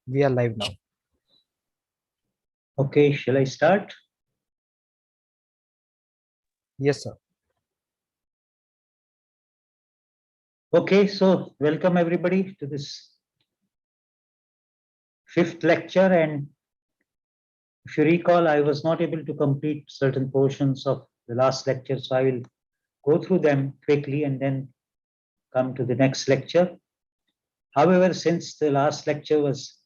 We are live now. Okay, shall I start? Yes, sir. Okay, so welcome everybody to this fifth lecture. And if you recall, I was not able to complete certain portions of the last lecture, so I will go through them quickly and then come to the next lecture. However, since the last lecture was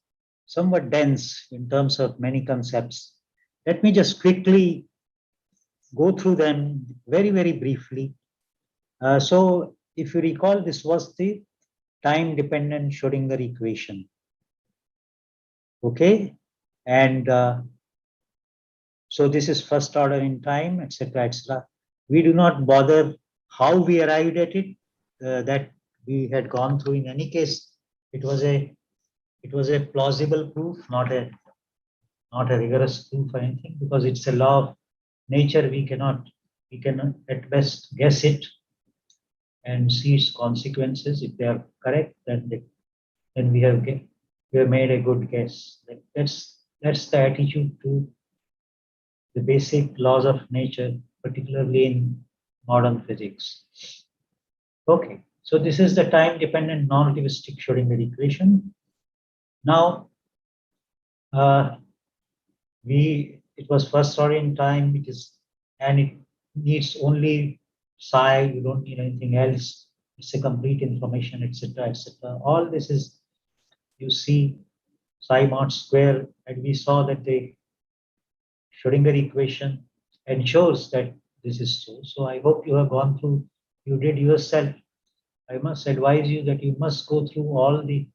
somewhat dense in terms of many concepts, let me just quickly go through them very, very briefly. So, if you recall, this was the time-dependent Schrodinger equation. Okay, and so this is first order in time, etc., etc. We do not bother how we arrived at it. That we had gone through. In any case, it was a plausible proof, not a rigorous proof or anything, because it's a law of nature. We can at best guess it and see its consequences. If they are correct, then we have made a good guess. That's the attitude to the basic laws of nature, particularly in modern physics. Okay, so this is the time-dependent non-relativistic Schrodinger equation. Now, it was first order in time. And it needs only psi. You don't need anything else. It's a complete information, etc., etc. All this is, you see, psi mod square, and we saw that the Schrodinger equation ensures that this is so. So I hope you have gone through, you did yourself. I must advise you that you must go through all the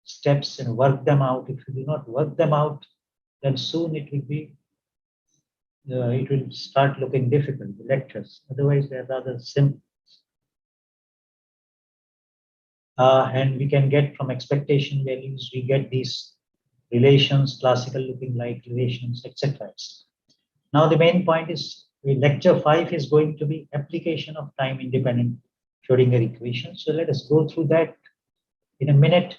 steps and work them out. If you do not work them out, then soon it will start looking difficult, the lectures. Otherwise, they're rather simple. And we can get from expectation values, we get these relations, classical looking like relations, etc. Now, the main point is lecture 5 is going to be application of time independent Schrodinger equation. So let us go through that in a minute.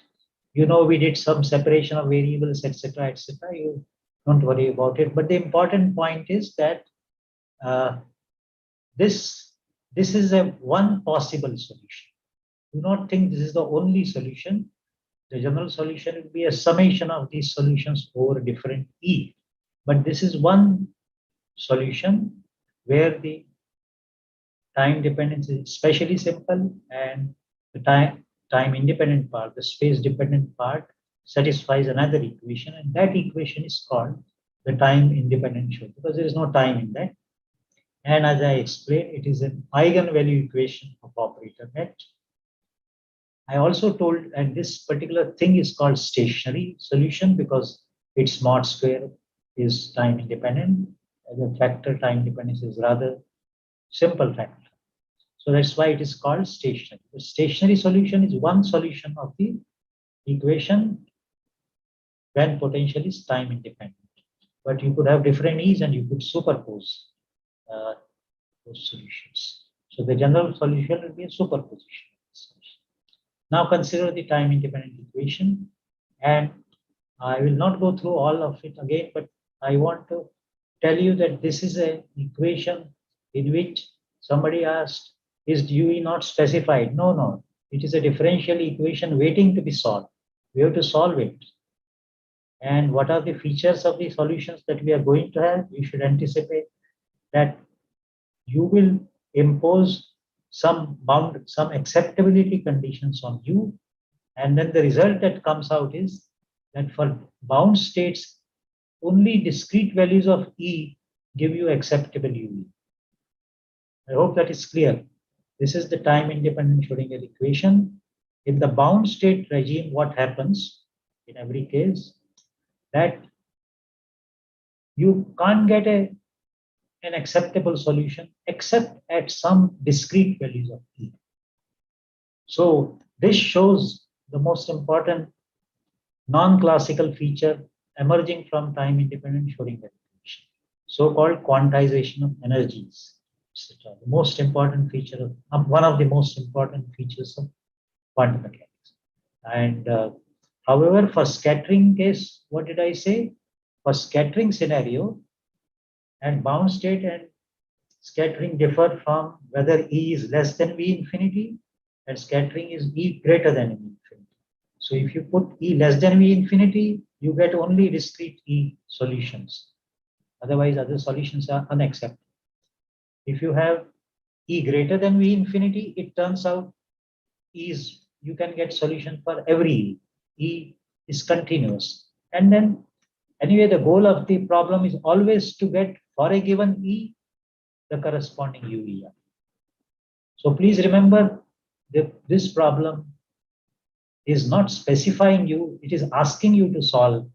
You know, we did some separation of variables, etc., etc. You don't worry about it. But the important point is that this is a one possible solution. Do not think this is the only solution. The general solution will be a summation of these solutions over different E. But this is one solution where the time dependence is especially simple, and the time independent part, the space dependent part, satisfies another equation, and that equation is called the time independent Schrodinger, because there is no time in that. And as I explained, it is an eigenvalue equation of operator net. I also told, and this particular thing is called stationary solution because its mod square is time independent. The factor time dependence is rather simple factor. So that's why it is called stationary. The stationary solution is one solution of the equation when potential is time independent. But you could have different E's and you could superpose those solutions. So the general solution will be a superposition. Now consider the time independent equation, and I will not go through all of it again, but I want to tell you that this is an equation in which somebody asked, is due not specified? No, no. It is a differential equation waiting to be solved. We have to solve it. And what are the features of the solutions that we are going to have? You should anticipate that you will impose some acceptability conditions on U, and then the result that comes out is that for bound states, only discrete values of E give you acceptable UE. I hope that is clear. This is the time independent Schrodinger equation. In the bound state regime, what happens in every case, that you can't get an acceptable solution except at some discrete values of E. So this shows the most important non-classical feature emerging from time-independent Schrodinger equation, so-called quantization of energies, etc. The most important feature one of the most important features of quantum mechanics. And However, for scattering case, what did I say? For scattering scenario and bound state and scattering differ from whether E is less than V infinity and scattering is E greater than V infinity. So if you put E less than V infinity, you get only discrete E solutions. Otherwise, other solutions are unacceptable. If you have E greater than V infinity, it turns out you can get solution for every E. E is continuous. And then anyway, the goal of the problem is always to get for a given E, the corresponding UER. So please remember that this problem is not specifying you, it is asking you to solve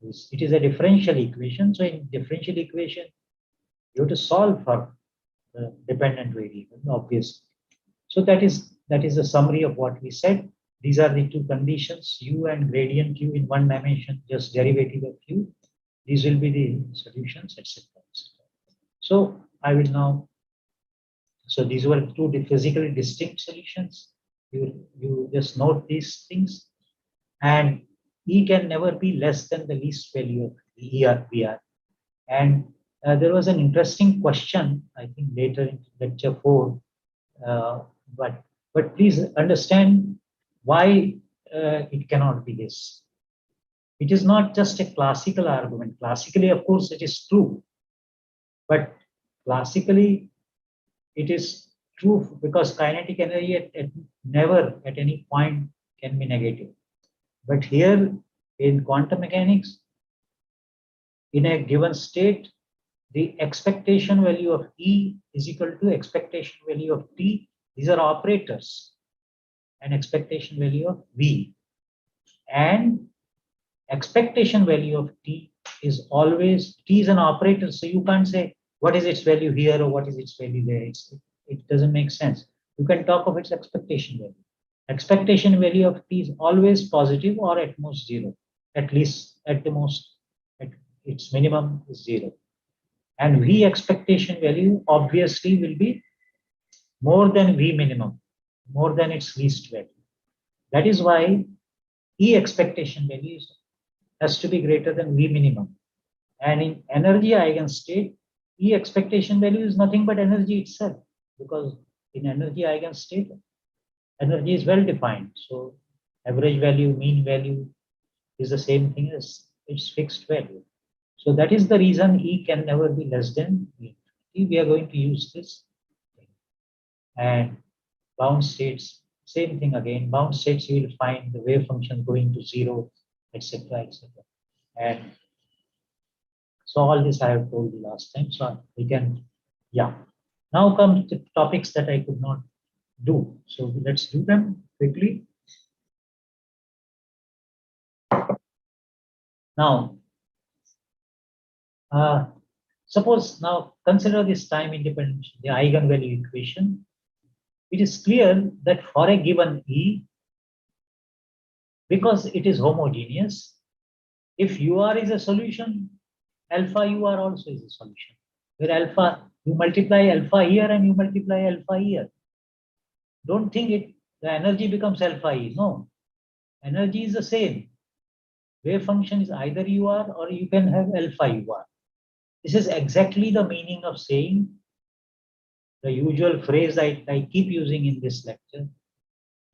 this. It is a differential equation. So in differential equation, you have to solve for the dependent variable, obviously. So that is the summary of what we said. These are the two conditions, U and gradient U in one dimension, just derivative of U. These will be the solutions, etc. So I will now, so these were two physically distinct solutions. You just note these things. And E can never be less than the least value of VR. And there was an interesting question, I think later in lecture 4, but please understand why it cannot be this. It is not just a classical argument. Classically, of course, it is true. But classically, it is true because kinetic energy never at any point can be negative. But here in quantum mechanics, in a given state, the expectation value of E is equal to expectation value of T. These are operators, and expectation value of V. And expectation value of T is always, T is an operator, so you can't say what is its value here or what is its value there. It doesn't make sense. You can talk of its expectation value. Expectation value of T is always positive or at most zero. At least at the most, at its minimum is zero. And V expectation value obviously will be more than V minimum, more than its least value. That is why E expectation value has to be greater than V minimum. And in energy eigenstate, E expectation value is nothing but energy itself, because in energy eigenstate, energy is well defined. So average value, mean value is the same thing as its fixed value. So that is the reason E can never be less than V. We are going to use this. And bound states, same thing again. Bound states, you will find the wave function going to zero, etc., etc. And so all this I have told you last time. So we can, yeah. Now come to topics that I could not do. So let's do them quickly. Now, suppose now consider this time independent, the eigenvalue equation. It is clear that for a given E, because it is homogeneous, if UR is a solution, alpha UR also is a solution. Where alpha, you multiply alpha here and you multiply alpha here. Don't think the energy becomes alpha E. No, energy is the same. Wave function is either UR or you can have alpha UR. This is exactly the meaning of saying the usual phrase I keep using in this lecture,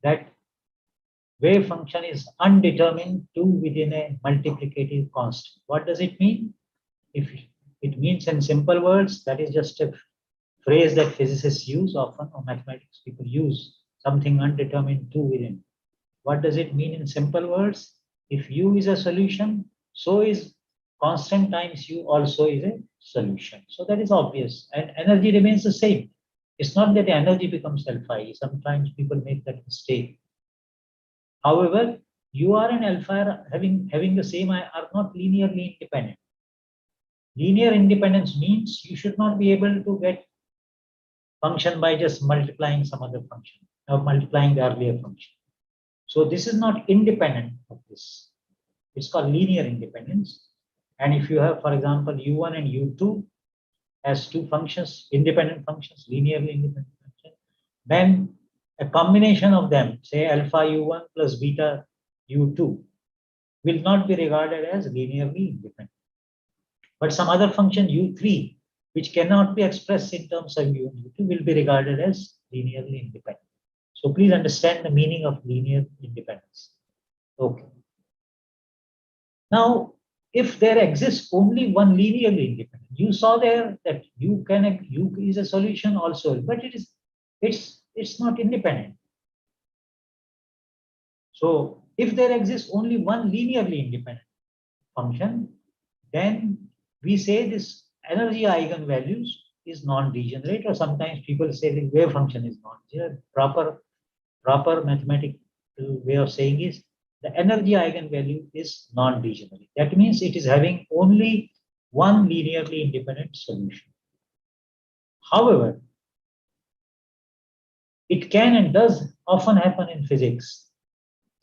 that wave function is undetermined to within a multiplicative constant. What does it mean? If it means in simple words, that is just a phrase that physicists use often, or mathematics people use, something undetermined to within. What does it mean in simple words? If U is a solution, so is constant times U also is a solution. So that is obvious, and energy remains the same. It's not that the energy becomes alpha E. Sometimes people make that mistake. However, UR and alpha are having the same are not linearly independent. Linear independence means you should not be able to get function by just multiplying some other function or multiplying the earlier function. So this is not independent of this. It's called linear independence. And if you have, for example, U1 and U2 as two functions, independent functions, linearly independent functions, then a combination of them, say alpha U1 plus beta U2, will not be regarded as linearly independent. But some other function u3, which cannot be expressed in terms of u1, u2, will be regarded as linearly independent. So please understand the meaning of linear independence. Okay. Now, if there exists only one linearly independent, you saw there that u is a solution also, but it's not independent. So if there exists only one linearly independent function, then we say this energy eigenvalues is non-degenerate, or sometimes people say the wave function is non-degenerate. Proper mathematical way of saying is the energy eigenvalue is non-degenerate. That means it is having only one linearly independent solution. However, it can and does often happen in physics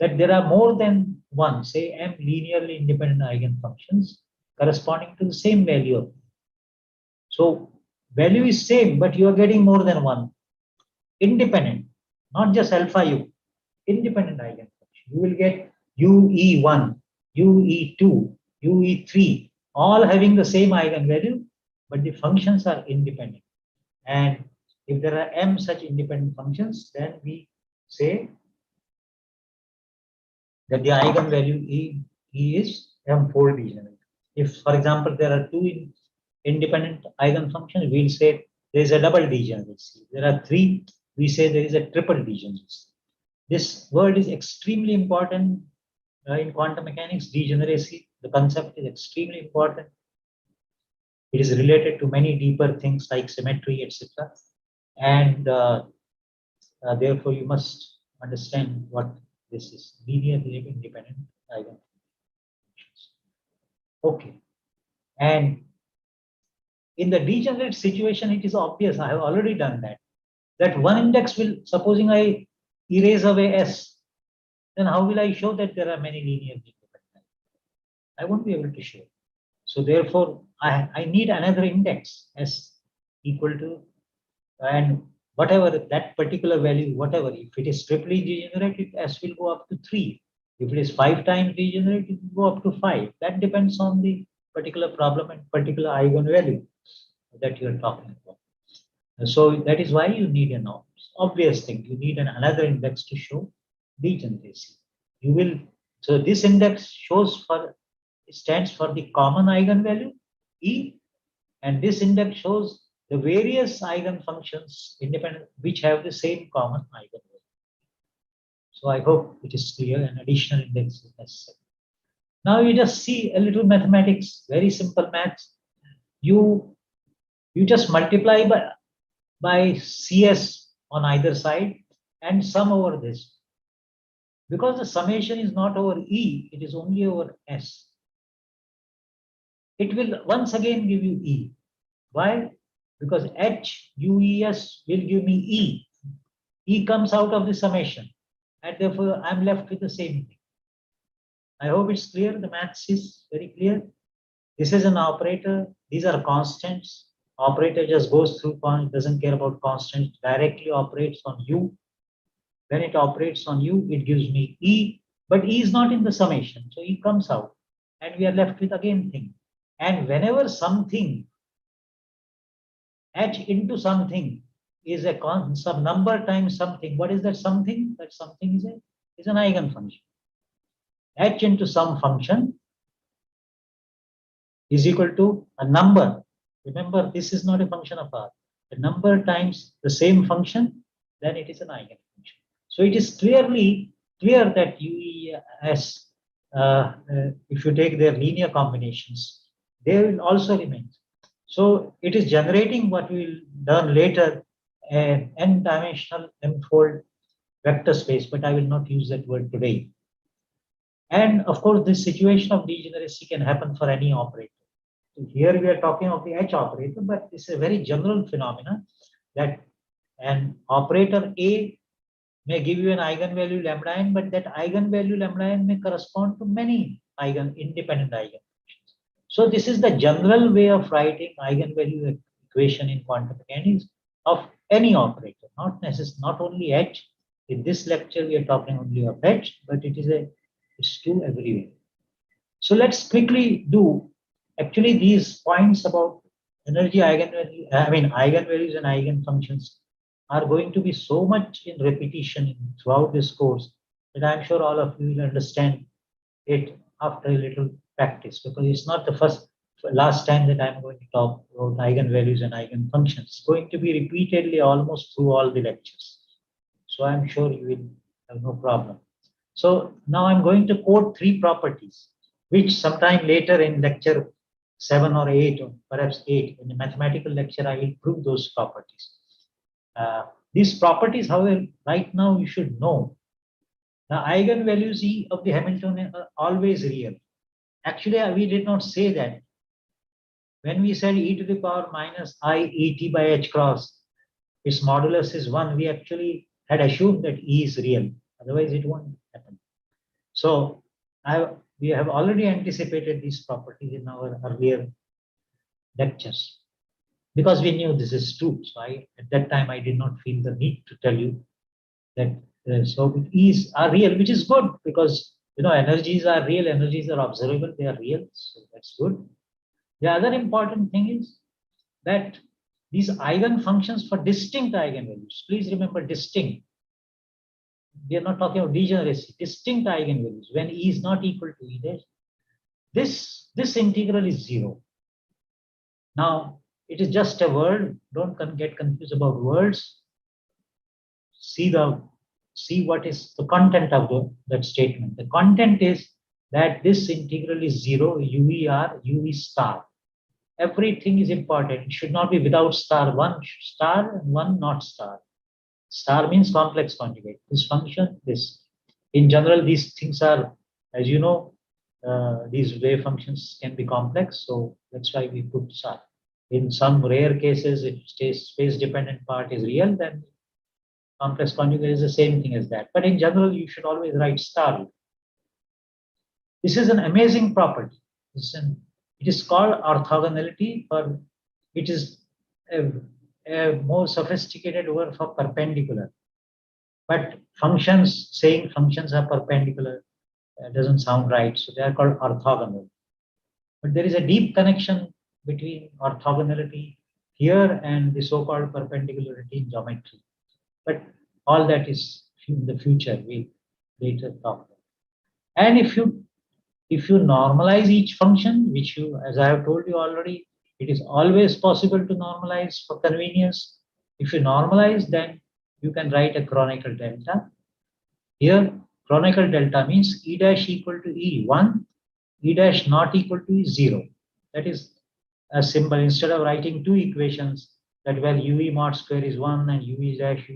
that there are more than one, say m linearly independent eigenfunctions corresponding to the same value. So value is same, but you are getting more than one independent, not just alpha u, independent eigenfunction. You will get UE1, UE2, UE3, all having the same eigenvalue, but the functions are independent. And if there are m such independent functions, then we say that the eigenvalue E is m-fold degenerate. If, for example, there are two independent eigenfunctions, we'll say there is a double degeneracy. There are three, we say there is a triple degeneracy. This word is extremely important in quantum mechanics, degeneracy. The concept is extremely important. It is related to many deeper things like symmetry, etc. And therefore, you must understand what this is, linearly independent eigenfunctions. Okay. And in the degenerate situation, it is obvious, I have already done that. That one index will, supposing I erase away S, then how will I show that there are many linearly independent? I won't be able to show. So therefore, I need another index S equal to, and whatever that particular value, whatever, if it is triply degenerate, S will go up to 3. If it is 5 times degenerate, it will go up to 5. That depends on the particular problem and particular eigenvalue that you are talking about. So that is why you need an obvious thing. You need another index to show degeneracy. You will, so this index stands for the common eigenvalue E, and this index shows the various eigenfunctions independent which have the same common eigenvalue. So I hope it is clear. An additional index is necessary. Now you just see a little mathematics, very simple maths. You just multiply by CS on either side and sum over this. Because the summation is not over E, it is only over S. It will once again give you E. Why? Because HUES will give me E. E comes out of the summation, and therefore I'm left with the same thing. I hope it's clear. The maths is very clear. This is an operator. These are constants. Operator just goes through, doesn't care about constants, directly operates on U. When it operates on U, it gives me E, but E is not in the summation. So E comes out, and we are left with again thing. And whenever something H into something is some number times something, what is that something? That something is an eigenfunction. H into some function is equal to a number. Remember, this is not a function of R. The number times the same function, then it is an eigenfunction. So it is clearly clear that UES, if you take their linear combinations, they will also remain. So it is generating what we will learn later, an n-dimensional m-fold vector space, but I will not use that word today. And of course, this situation of degeneracy can happen for any operator. So here we are talking of the H operator, but this is a very general phenomenon that an operator A may give you an eigenvalue lambda n, but that eigenvalue lambda n may correspond to many independent eigenfunctions. So this is the general way of writing eigenvalue equation in quantum mechanics of any operator, not only H. In this lecture, we are talking only of H, but it's true everywhere. So let's quickly do actually these points about energy eigenvalue, eigenvalues and eigenfunctions are going to be so much in repetition throughout this course that I'm sure all of you will understand it after a little practice, because it's not the last time that I'm going to talk about eigenvalues and eigenfunctions. It's going to be repeatedly almost through all the lectures. So I'm sure you will have no problem. So now I'm going to quote 3 properties, which sometime later in lecture 7 or 8, or perhaps 8, in the mathematical lecture, I will prove those properties. These properties, however, right now you should know the eigenvalues E of the Hamiltonian are always real. Actually, we did not say that. When we said e to the power minus I et by h cross, its modulus is 1, we actually had assumed that E is real. Otherwise, it won't happen. So we have already anticipated these properties in our earlier lectures because we knew this is true. So at that time, I did not feel the need to tell you that. So E's are real, which is good because energies are real, energies are observable, they are real. So that's good. The other important thing is that these eigenfunctions for distinct eigenvalues, please remember distinct. We are not talking about degeneracy, distinct eigenvalues when E is not equal to E dash. This integral is 0. Now, it is just a word. Don't get confused about words. See what is the content of that statement. The content is that this integral is 0, UER, UE star. Everything is important. It should not be without star, one star and one not star. Star means complex conjugate. This function, this. In general, these things are, as you know, these wave functions can be complex. So that's why we put star. In some rare cases, if space-dependent part is real, then complex conjugate is the same thing as that. But in general, you should always write star. This is an amazing property. It is called orthogonality, or it is a more sophisticated word for perpendicular. But saying functions are perpendicular doesn't sound right. So they are called orthogonal. But there is a deep connection between orthogonality here and the so-called perpendicularity in geometry. But all that is in the future, we later talk about. And if you normalize each function, which as I have told you already, it is always possible to normalize for convenience. If you normalize, then you can write a Kronecker delta. Here, Kronecker delta means E dash equal to E 1, E dash not equal to E 0. That is a symbol. Instead of writing 2 equations that where UE mod square is 1 and UE dash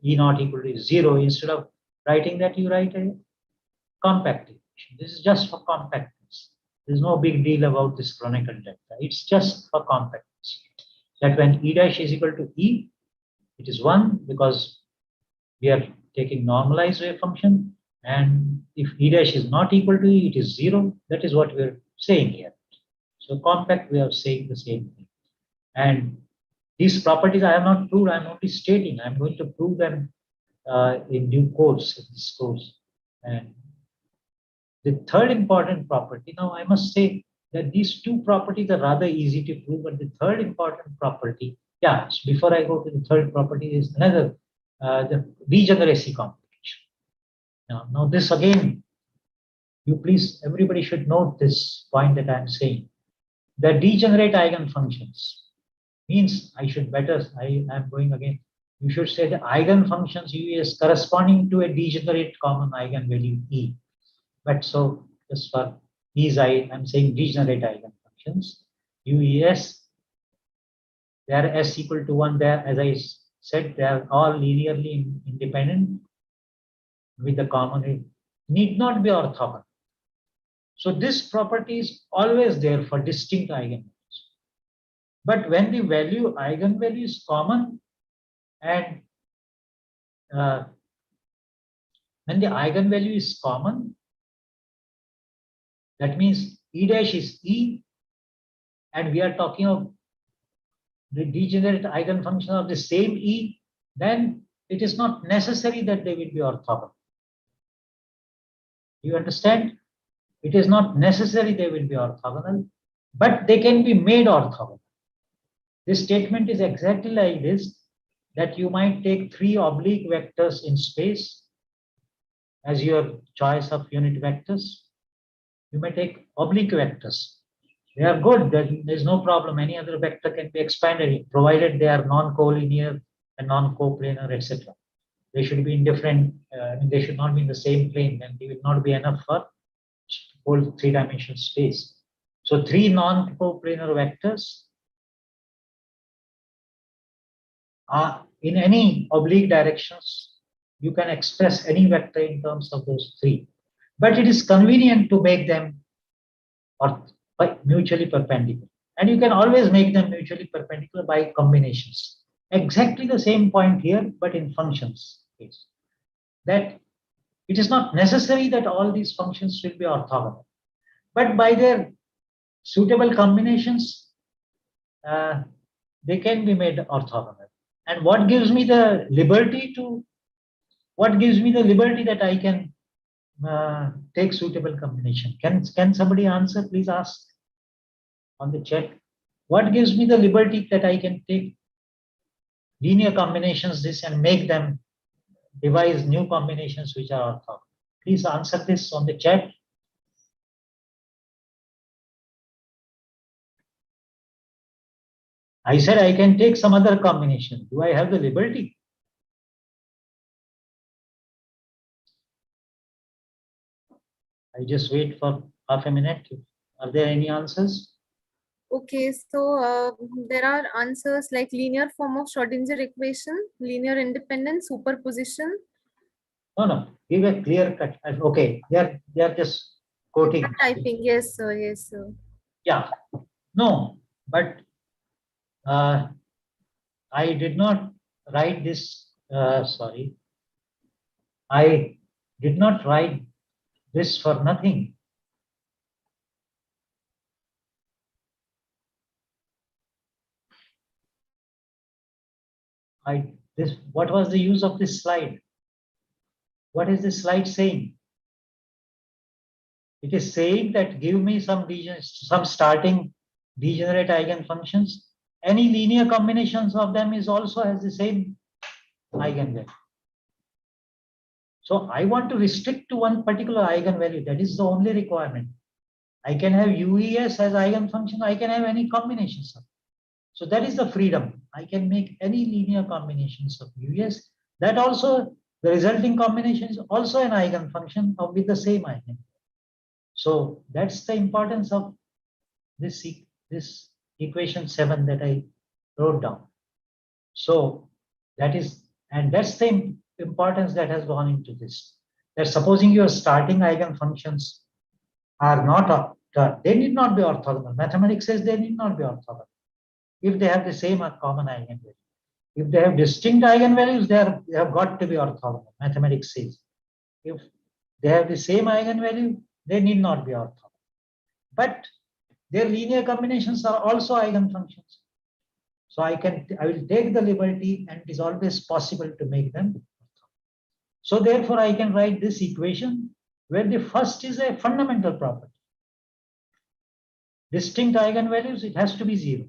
E not equal to 0, instead of writing that, you write a compact equation. This is just for compactness. There's no big deal about this Kronecker delta. It's just for compactness. That when E dash is equal to E, it is 1 because we are taking normalized wave function. And if E dash is not equal to E, it is 0. That is what we're saying here. So compact, we are saying the same thing. And these properties I have not proved, I'm only stating. I'm going to prove them in due course in this course. And the third important property, now I must say that these 2 properties are rather easy to prove, but the third important property, so before I go to the third property, is another, the degeneracy computation. Now this again, everybody should note this point that I'm saying. The degenerate eigenfunctions means I'm going again. You should say the eigenfunctions U is corresponding to a degenerate common eigenvalue E. But so just for these, I'm saying degenerate eigenfunctions. UES, they are S equal to 1 there. As I said, they are all linearly independent with the common. It need not be orthogonal. So this property is always there for distinct eigenvalues. But when the eigenvalue is common, and when the eigenvalue is common, that means E dash is E, and we are talking of the degenerate eigenfunction of the same E, then it is not necessary that they will be orthogonal. You understand? It is not necessary they will be orthogonal, but they can be made orthogonal. This statement is exactly like this, that you might take 3 oblique vectors in space as your choice of unit vectors. You may take oblique vectors. They are good. There's no problem. Any other vector can be expanded, provided they are non-collinear and non-coplanar, etc. They should be in different, they should not be in the same plane, and they will not be enough for whole 3-dimensional space. So 3 non-coplanar vectors are in any oblique directions. You can express any vector in terms of those 3. But it is convenient to make them mutually perpendicular. And you can always make them mutually perpendicular by combinations. Exactly the same point here, but in functions case. That it is not necessary that all these functions should be orthogonal, but by their suitable combinations, they can be made orthogonal. And what gives me the liberty that I can take suitable combination? Can somebody answer? Please ask on the chat. What gives me the liberty that I can take linear combinations this and make them devise new combinations which are orthogonal? Please answer this on the chat. I said I can take some other combination. Do I have the liberty? I just wait for half a minute. Are there any answers? Okay, so there are answers like linear form of Schrodinger equation, linear independence, superposition. No. Give a clear cut. Okay, they are just quoting. Typing, yes, sir. Yes, sir. Yeah. No, but I did not write this. Sorry, I did not write this for nothing. What was the use of this slide? What is this slide saying? It is saying that give me some starting degenerate eigenfunctions. Any linear combinations of them is also has the same eigenvalue. So I want to restrict to one particular eigenvalue. That is the only requirement. I can have UES as eigenfunction. I can have any combinations of it. So that is the freedom. I can make any linear combinations of UES. That also, the resulting combination is also an eigenfunction with the same eigen. So that's the importance of this equation 7 that I wrote down. So that's the importance that has gone into this. That supposing your starting eigenfunctions are not, they need not be orthogonal. Mathematics says they need not be orthogonal if they have the same common eigenvalue. If they have distinct eigenvalues, they have got to be orthogonal. Mathematics says if they have the same eigenvalue, they need not be orthogonal. But their linear combinations are also eigenfunctions. So I will take the liberty, and it is always possible to make them. So therefore, I can write this equation where the first is a fundamental property. Distinct eigenvalues, it has to be 0.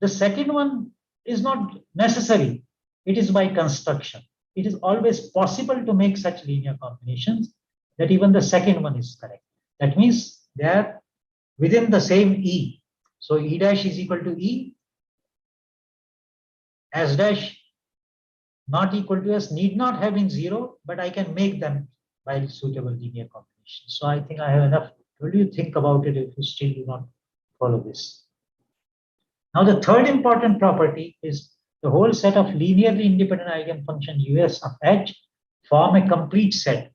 The second one is not necessary. It is by construction. It is always possible to make such linear combinations that even the second one is correct. That means they are within the same E. So E dash is equal to E. S dash not equal to S need not have been 0, but I can make them by suitable linear combinations. So I think I have enough. What do you think about it if you still do not follow this? Now the third important property is the whole set of linearly independent eigenfunction US of H form a complete set.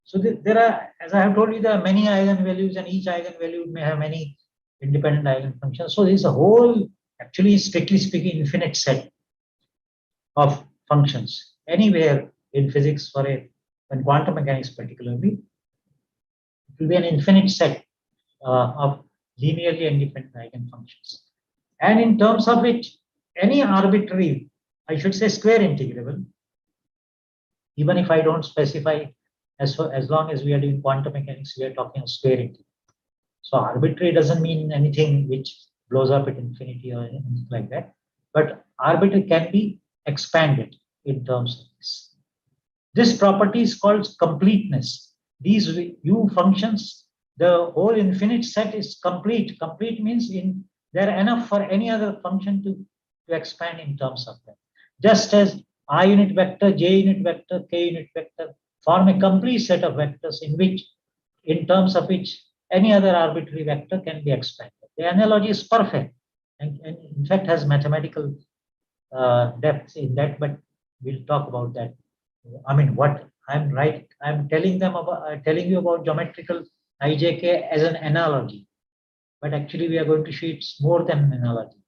So there are, as I have told you, there are many eigenvalues, and each eigenvalue may have many independent eigenfunctions. So there is a whole, actually, strictly speaking, infinite set of functions anywhere in physics in quantum mechanics particularly. It will be an infinite set of linearly independent eigenfunctions. And in terms of it, any arbitrary, I should say square integrable, even if I don't specify as long as we are doing quantum mechanics, we are talking of square integral. So arbitrary doesn't mean anything which blows up at infinity or anything like that. But arbitrary can be expanded in terms of this. This property is called completeness. These U functions, the whole infinite set is complete. Complete means they're enough for any other function to expand in terms of them. Just as I unit vector, j unit vector, k unit vector form a complete set of vectors in terms of which any other arbitrary vector can be expanded. The analogy is perfect and in fact has mathematical depth in that, but we'll talk about that. I mean, what I'm telling you about geometrical IJK as an analogy, but actually we are going to show it's more than an analogy.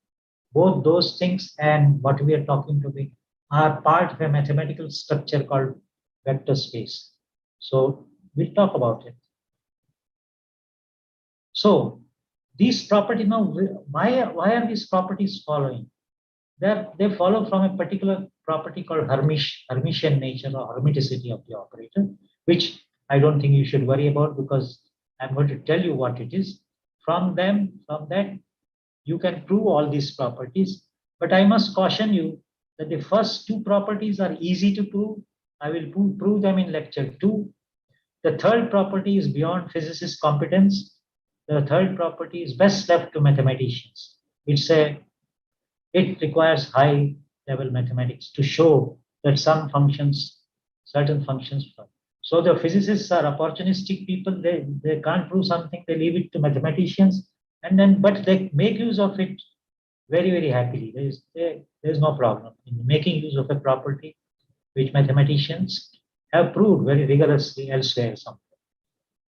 Both those things and what we are talking to be are part of a mathematical structure called vector space. So we'll talk about it. So these properties now, why are these properties following? They follow from a particular property called Hermitian nature or hermiticity of the operator, which I don't think you should worry about because I'm going to tell you what it is. From that, you can prove all these properties. But I must caution you that the first two properties are easy to prove. I will prove them in lecture 2. The third property is beyond physicist competence. The third property is best left to mathematicians. It requires high level mathematics to show that certain functions. So the physicists are opportunistic people. They can't prove something. They leave it to mathematicians, but they make use of it very, very happily. There's no problem in making use of a property which mathematicians have proved very rigorously elsewhere somewhere.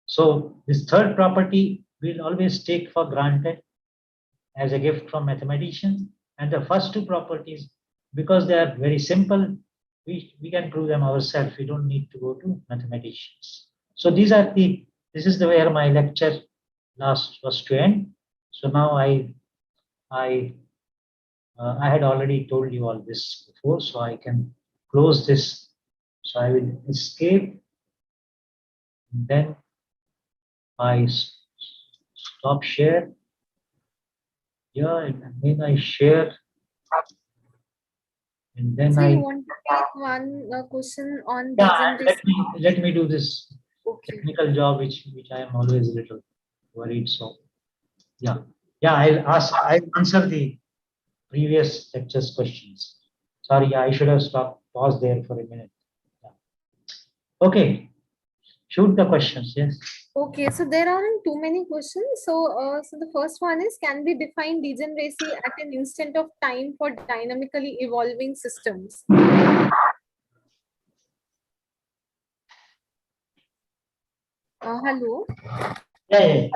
So this third property we'll always take for granted as a gift from mathematicians. And the first two properties, because they are very simple, we can prove them ourselves. We don't need to go to mathematicians. So this is where my lecture was to end. So now I had already told you all this before, so I can close this. So I will escape. Then I stop share. Yeah, and then I share. And then So you want to take one question on degeneration? let me do this Okay. technical job, which I am always a little worried. So yeah, I'll answer the previous lectures questions. Sorry, I should have paused there for a minute. Yeah. Okay, shoot the questions. Yes. Okay, so there aren't too many questions. So the first one is, can we define degeneracy at an instant of time for dynamically evolving systems? Hello. Yeah.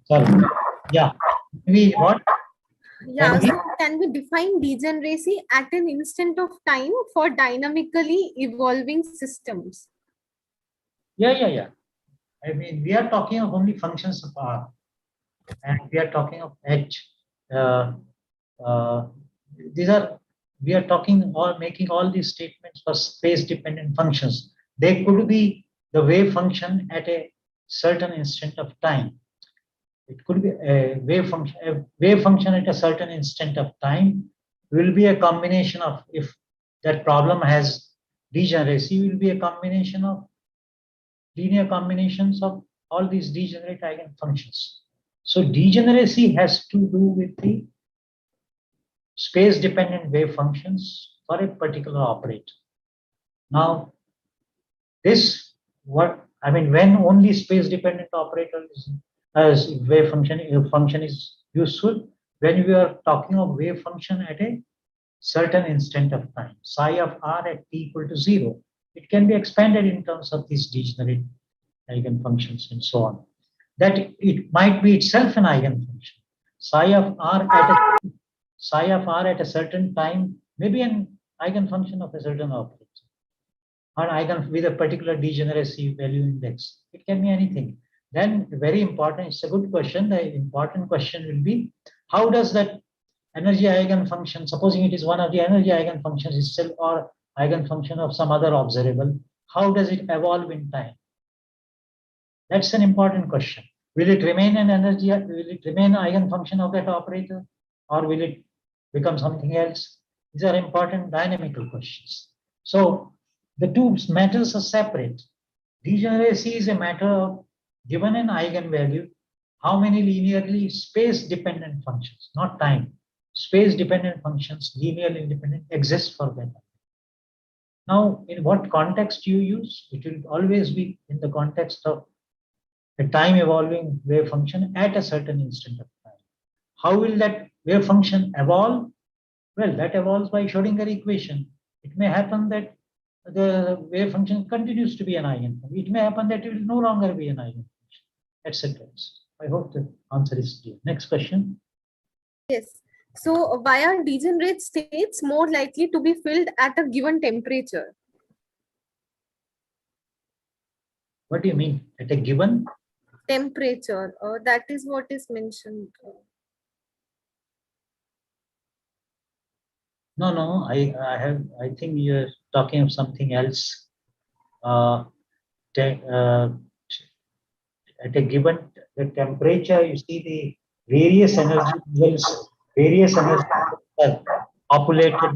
Sorry. Yeah. What? Yeah, so can we define degeneracy at an instant of time for dynamically evolving systems? Yeah. I mean, we are talking of only functions of R, and we are talking of H. We are talking or making all these statements for space-dependent functions. They could be the wave function at a certain instant of time. It could be a wave function. A wave function at a certain instant of time will be a combination of, if that problem has degeneracy, will be a combination of linear combinations of all these degenerate eigenfunctions. So degeneracy has to do with the space-dependent wave functions for a particular operator. Now, when only space-dependent operator as wave function is useful when we are talking of wave function at a certain instant of time, psi of r at t equal to 0. It can be expanded in terms of these degenerate eigenfunctions and so on. That it might be itself an eigenfunction. Psi of r at a certain time may be an eigenfunction of a certain operator, or eigen with a particular degeneracy value index. It can be anything. Then very important, it's a good question. The important question will be, how does that energy eigenfunction, supposing it is one of the energy eigenfunctions itself or eigenfunction of some other observable, how does it evolve in time? That's an important question. Will it remain an energy? Will it remain an eigenfunction of that operator, or will it become something else? These are important dynamical questions. So the two matters are separate. Degeneracy is a matter of, given an eigenvalue, how many linearly space-dependent functions, not time, space-dependent functions, linearly independent, exist for that. Now, in what context you use, it will always be in the context of a time evolving wave function at a certain instant of time. How will that wave function evolve? Well, that evolves by Schrodinger equation. It may happen that the wave function continues to be an eigenfunction. It may happen that it will no longer be an eigenfunction, etc. I hope the answer is clear. Next question. Yes. So why are degenerate states more likely to be filled at a given temperature? What do you mean? At a given? Temperature. That is what is mentioned. No, I think you're talking of something else. At a given the temperature, you see the various energy levels, various energy levels are populated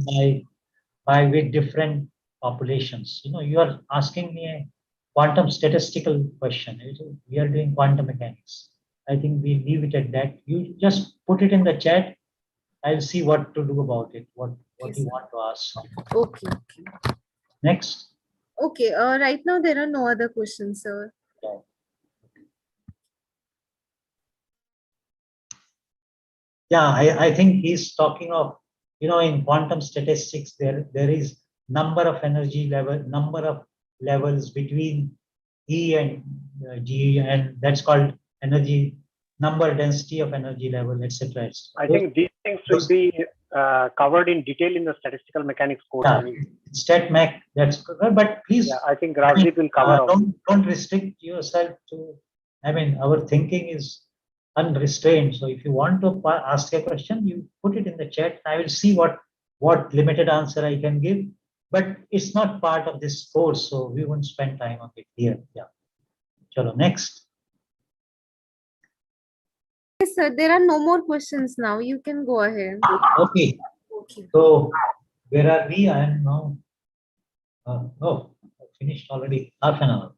by with different populations. You know, you are asking me a quantum statistical question. We are doing quantum mechanics. I think we leave it at that. You just put it in the chat. I'll see what to do about it. What Yes, you sir. want to ask. Okay. Next. Okay. Right now there are no other questions, sir. Yeah, I think he's talking of, you know, in quantum statistics, there is number of levels between E and G, and that's called energy number, density of energy level, etc. I think these things will be covered in detail in the statistical mechanics course. Yeah, stat mech, that's good, but please. Yeah, I think Rajdeep will cover. Don't restrict yourself to. I mean, our thinking is unrestrained. So if you want to ask a question, you put it in the chat. I will see what limited answer I can give, but it's not part of this course, so we won't spend time on it here. Yeah. Chalo, next. Yes, sir. There are no more questions now. You can go ahead. Okay. Okay. So where are we? I am now. Oh, I finished already half an hour.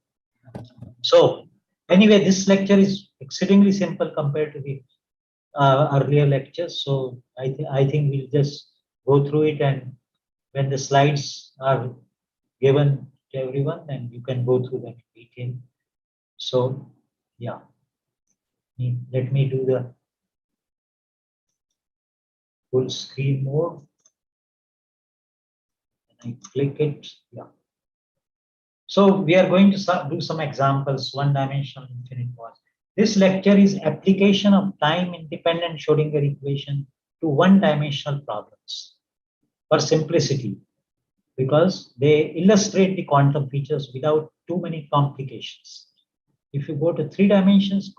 So anyway, this lecture is exceedingly simple compared to the earlier lectures. So I think we'll just go through it, and when the slides are given to everyone, then you can go through that in detail. So yeah, let me do the full screen mode. And I click it. Yeah. So we are going to do some examples, one-dimensional infinite walls. This lecture is application of time-independent Schrodinger equation to one-dimensional problems for simplicity, because they illustrate the quantum features without too many complications. If you go to 3 dimensions,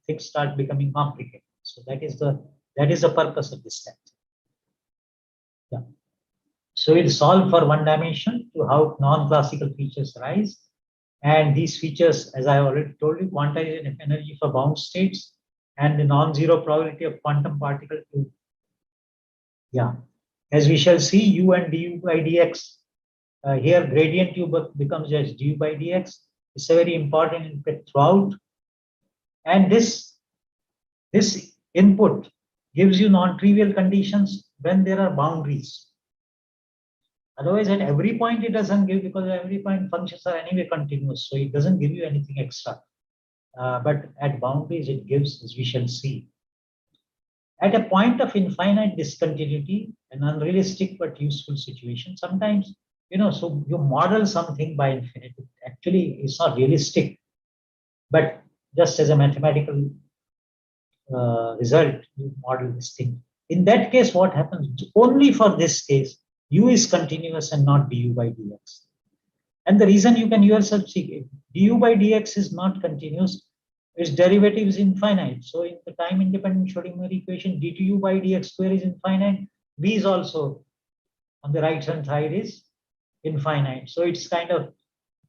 things start becoming complicated. So that is the purpose of this lecture. Yeah. So we'll solve for one dimension to how non-classical features arise. And these features, as I already told you, quantization of energy for bound states and the non-zero probability of quantum particle to, yeah. As we shall see, u and du by dx, here gradient u becomes just du by dx. It's a very important input throughout. And this input gives you non-trivial conditions when there are boundaries. Otherwise, at every point it doesn't give, because at every point functions are anyway continuous, so it doesn't give you anything extra. But at boundaries it gives, as we shall see. At a point of infinite discontinuity, an unrealistic but useful situation, sometimes, you know, so you model something by infinity. Actually, it's not realistic, but just as a mathematical result, you model this thing. In that case, what happens? Only for this case, u is continuous and not du by dx. And the reason you can yourself see, du by dx is not continuous, its derivative is infinite. So in the time independent Schrodinger equation, dtu by dx square is infinite, v is also on the right hand side is infinite. So it's kind of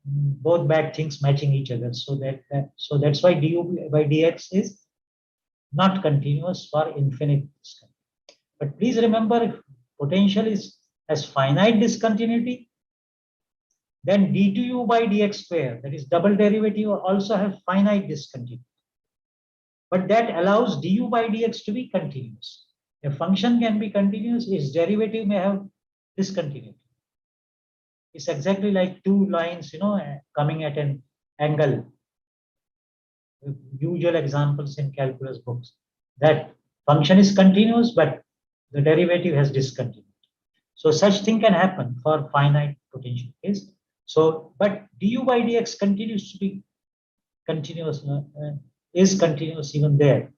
both bad things matching each other. So that's why du by dx is not continuous for infinite discontinuity. But please remember, if potential has finite discontinuity, then d2u by dx square, that is double derivative, also have finite discontinuity. But that allows du by dx to be continuous. A function can be continuous, its derivative may have discontinuity. It's exactly like two lines, coming at an angle. Usual examples in calculus books. That function is continuous, but the derivative has discontinuity. So such thing can happen for finite potential case. So, but du by dx continues to be continuous, is continuous even there.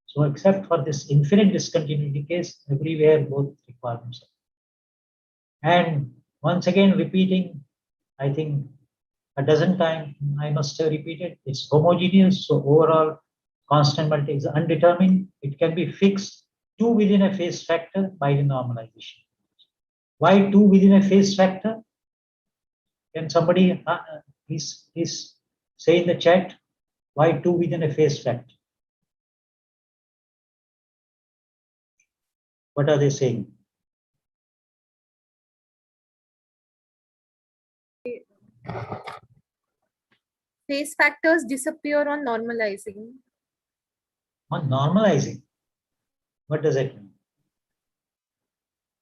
So except for this infinite discontinuity case, everywhere both requirements are. And once again repeating, I think a dozen times I must have repeated, it's homogeneous, so overall constant multi is undetermined. It can be fixed 2 within a phase factor by the normalization. Why 2 within a phase factor? Can somebody please say in the chat why 2 within a phase factor? What are they saying? Phase factors disappear on normalizing. On normalizing. What does that mean?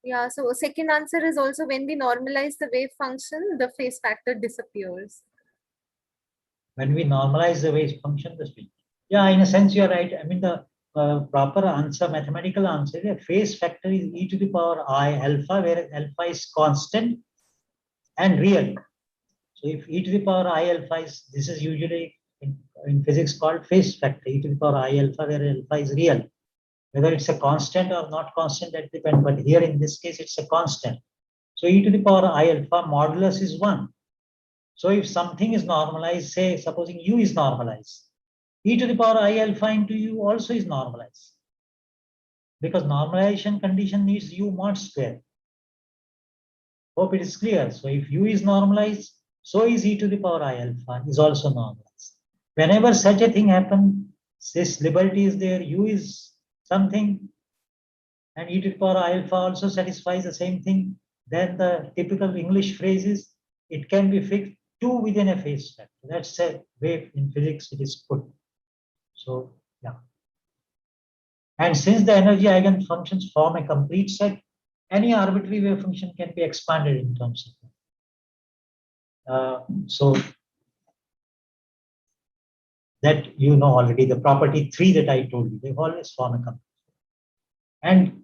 Yeah, so second answer is also when we normalize the wave function, the phase factor disappears. When we normalize the wave function, the speed. Yeah, in a sense, you're right. I mean, the proper answer, mathematical answer, the phase factor is e to the power I alpha, where alpha is constant and real. So if e to the power I alpha is, this is usually in physics called phase factor, e to the power I alpha, where alpha is real. Whether it's a constant or not constant, that depends. But here in this case, it's a constant. So e to the power I alpha modulus is 1. So if something is normalized, say, supposing u is normalized, e to the power I alpha into u also is normalized. Because normalization condition needs u mod square. Hope it is clear. So if u is normalized, so is e to the power I alpha is also normalized. Whenever such a thing happens, this liberty is there, u is something, and e to the power I alpha also satisfies the same thing, then the typical English phrase is, it can be fixed 2 within a phase factor. That's a way in physics it is put. So, yeah. And since the energy eigenfunctions form a complete set, any arbitrary wave function can be expanded in terms of that. So that you know already, the property 3 that I told you, they always form a complete set. And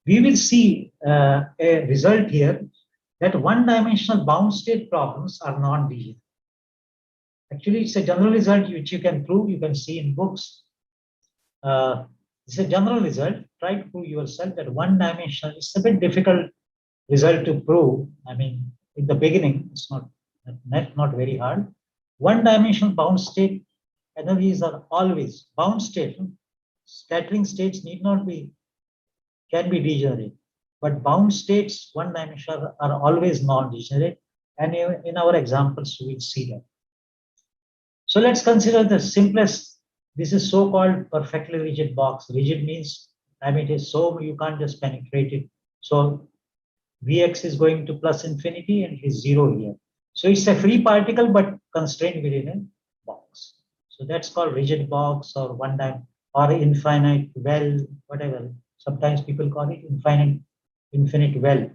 we will see a result here that one-dimensional bound state problems are non-degenerate. Actually, it's a general result which you can prove, you can see in books. It's a general result. Try to prove yourself that one-dimensional, it's a bit difficult result to prove. I mean, in the beginning, it's not very hard. One-dimensional bound state energies are always bound state. Scattering states need not be, can be degenerate. But bound states, one-dimensional, are always non-degenerate. And in our examples, we will see that. So let's consider the simplest. This is so-called perfectly rigid box. Rigid means, I mean, it is so you can't just penetrate it. So Vx is going to plus infinity and it is 0 here. So it's a free particle, but constrained within a box. So that's called rigid box or one-dimensional or infinite well, whatever. Sometimes people call it infinite well,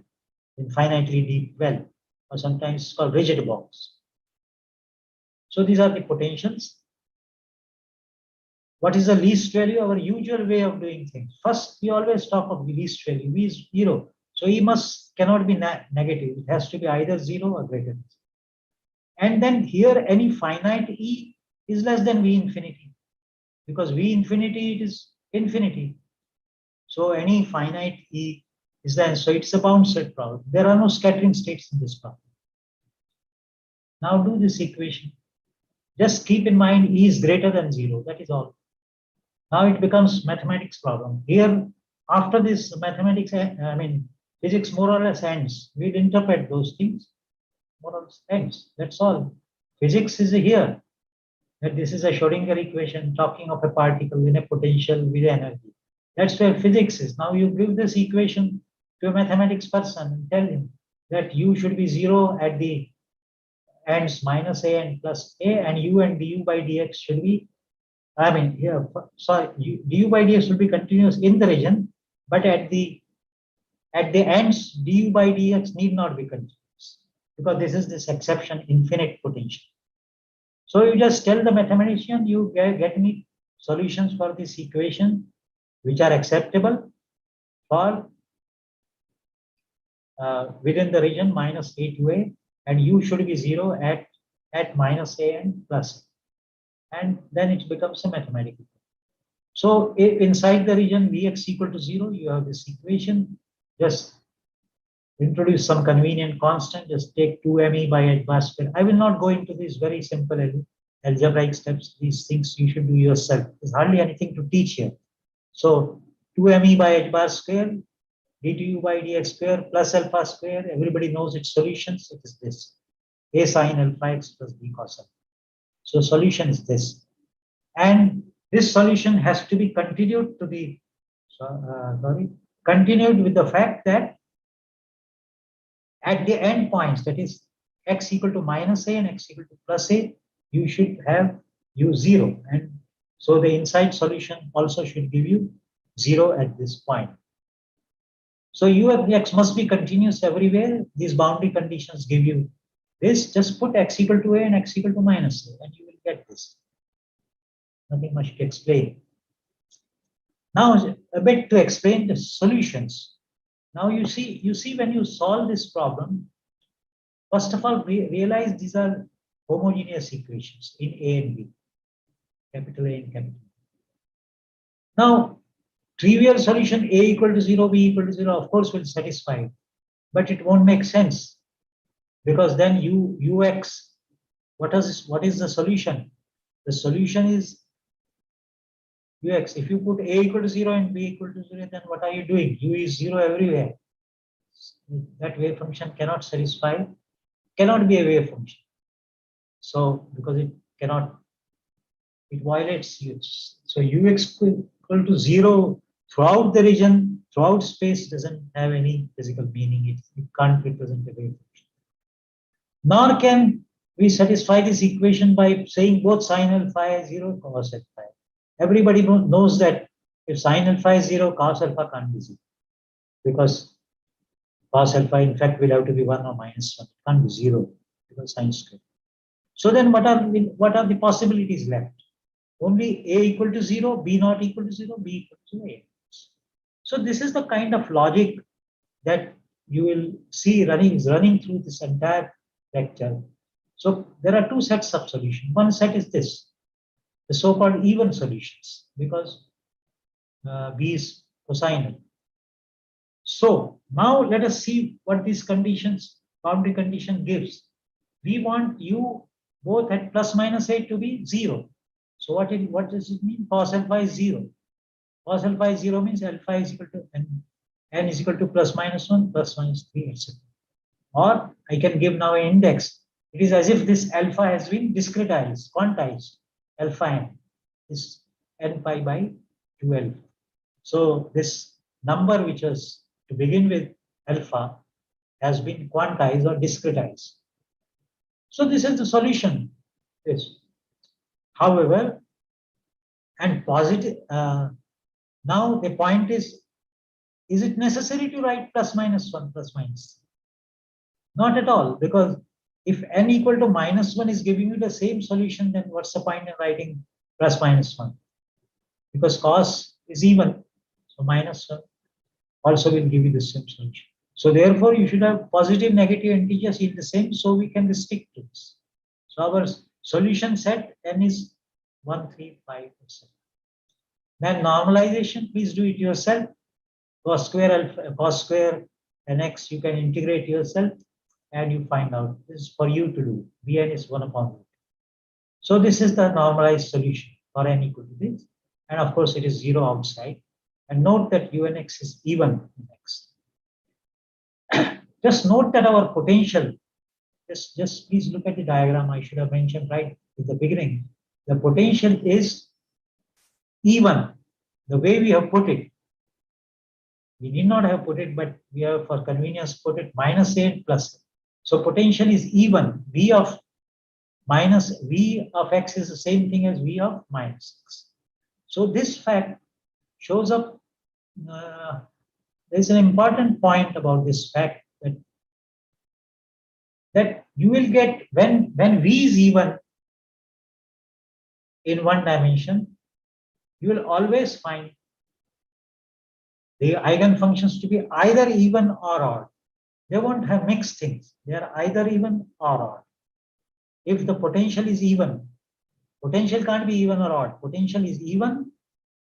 infinitely deep well, or sometimes it's called rigid box. So these are the potentials. What is the least value? Our usual way of doing things. First, we always talk of the least value. V is 0. So E cannot be negative. It has to be either 0 or greater than 0. And then here, any finite E is less than V infinity. Because V infinity, it is infinity. So any finite E is then, so it's a bound state problem. There are no scattering states in this problem. Now do this equation. Just keep in mind E is greater than 0. That is all. Now it becomes mathematics problem. Here, after this mathematics, I mean, physics more or less ends. We'll interpret those things. more or less ends. That's all. Physics is here. That this is a Schrodinger equation talking of a particle in a potential with energy. That's where physics is. Now you give this equation to a mathematics person and tell him that u should be 0 at the ends minus a and plus a, and u and du by dx should be, I mean, here, sorry, du by dx should be continuous in the region, but at the ends, du by dx need not be continuous because this is this exception, infinite potential. So you just tell the mathematician, you get me solutions for this equation which are acceptable for within the region minus a to a, and u should be 0 at minus a and plus a. And then it becomes a mathematical. So if inside the region Vx equal to 0, you have this equation. Just introduce some convenient constant, just take 2me by h bar square. I will not go into these very simple algebraic steps. These things you should do yourself. There's hardly anything to teach here. So 2me by h bar square, dtu by dx square plus alpha square. Everybody knows its solutions. It is this. A sine alpha x plus b cos alpha. So solution is this. And this solution has to be continued to the, continued with the fact that at the end points, that is x equal to minus a and x equal to plus a, you should have u 0. And so the inside solution also should give you 0 at this point. So u of x must be continuous everywhere. These boundary conditions give you this. Just put x equal to a and x equal to minus a, and you will get this. Nothing much to explain. Now a bit to explain the solutions. Now you see when you solve this problem, first of all, realize these are homogeneous equations in A and B, capital A and capital B. Now, trivial solution A equal to 0, B equal to 0, of course, will satisfy it, but it won't make sense because then ux, what is the solution? The solution is ux. If you put a equal to 0 and b equal to 0, then what are you doing? U is 0 everywhere. That wave function cannot satisfy, cannot be a wave function. So because it cannot, it violates ux. So ux equal to 0 throughout the region, throughout space doesn't have any physical meaning. It can't represent a wave function. Nor can we satisfy this equation by saying both sine alpha is 0, cos alpha. Everybody knows that if sine alpha is 0, cos alpha can't be 0. Because cos alpha, in fact, will have to be 1 or minus 1. It can't be 0 because sine square. So then what are the possibilities left? Only a equal to 0, b not equal to 0, b equal to a. So this is the kind of logic that you will see running through this entire lecture. So there are two sets of solutions. One set is this, the so-called even solutions, because b is cosine. So now let us see what these conditions, boundary condition gives. We want u both at plus minus a to be 0. So what does it mean? Cos alpha is 0. Cos alpha is 0 means alpha is equal to n is equal to plus minus 1, plus minus 3, etc. Or I can give now an index. It is as if this alpha has been discretized, quantized. Alpha n is n pi by 12. So this number, which was to begin with alpha, has been quantized or discretized. So this is the solution. Yes. However, and positive. Now the point is it necessary to write plus minus 1, plus minus 3? Not at all, because if n equal to minus 1 is giving you the same solution, then what's the point in writing plus minus 1? Because cos is even, so minus 1 also will give you the same solution. So therefore, you should have positive, negative integers in the same, so we can stick to this. So our solution set n is 1, 3, 5, etc. Then normalization, please do it yourself. Cos square nx, you can integrate yourself and you find out. This is for you to do. Bn is 1 upon root. So this is the normalized solution for n equal to this. And of course, it is 0 outside. And note that unx is even in x. Just note that our potential Just please look at the diagram. I should have mentioned right at the beginning. The potential is even. The way we have put it, we need not have put it, but we have for convenience put it minus A and plus A. So potential is even. V of x is the same thing as V of minus x. So this fact shows up. There's an important point about this fact that you will get when V is even in one dimension, you will always find the eigenfunctions to be either even or odd. They won't have mixed things. They are either even or odd. If the potential is even, potential can't be even or odd. Potential is even,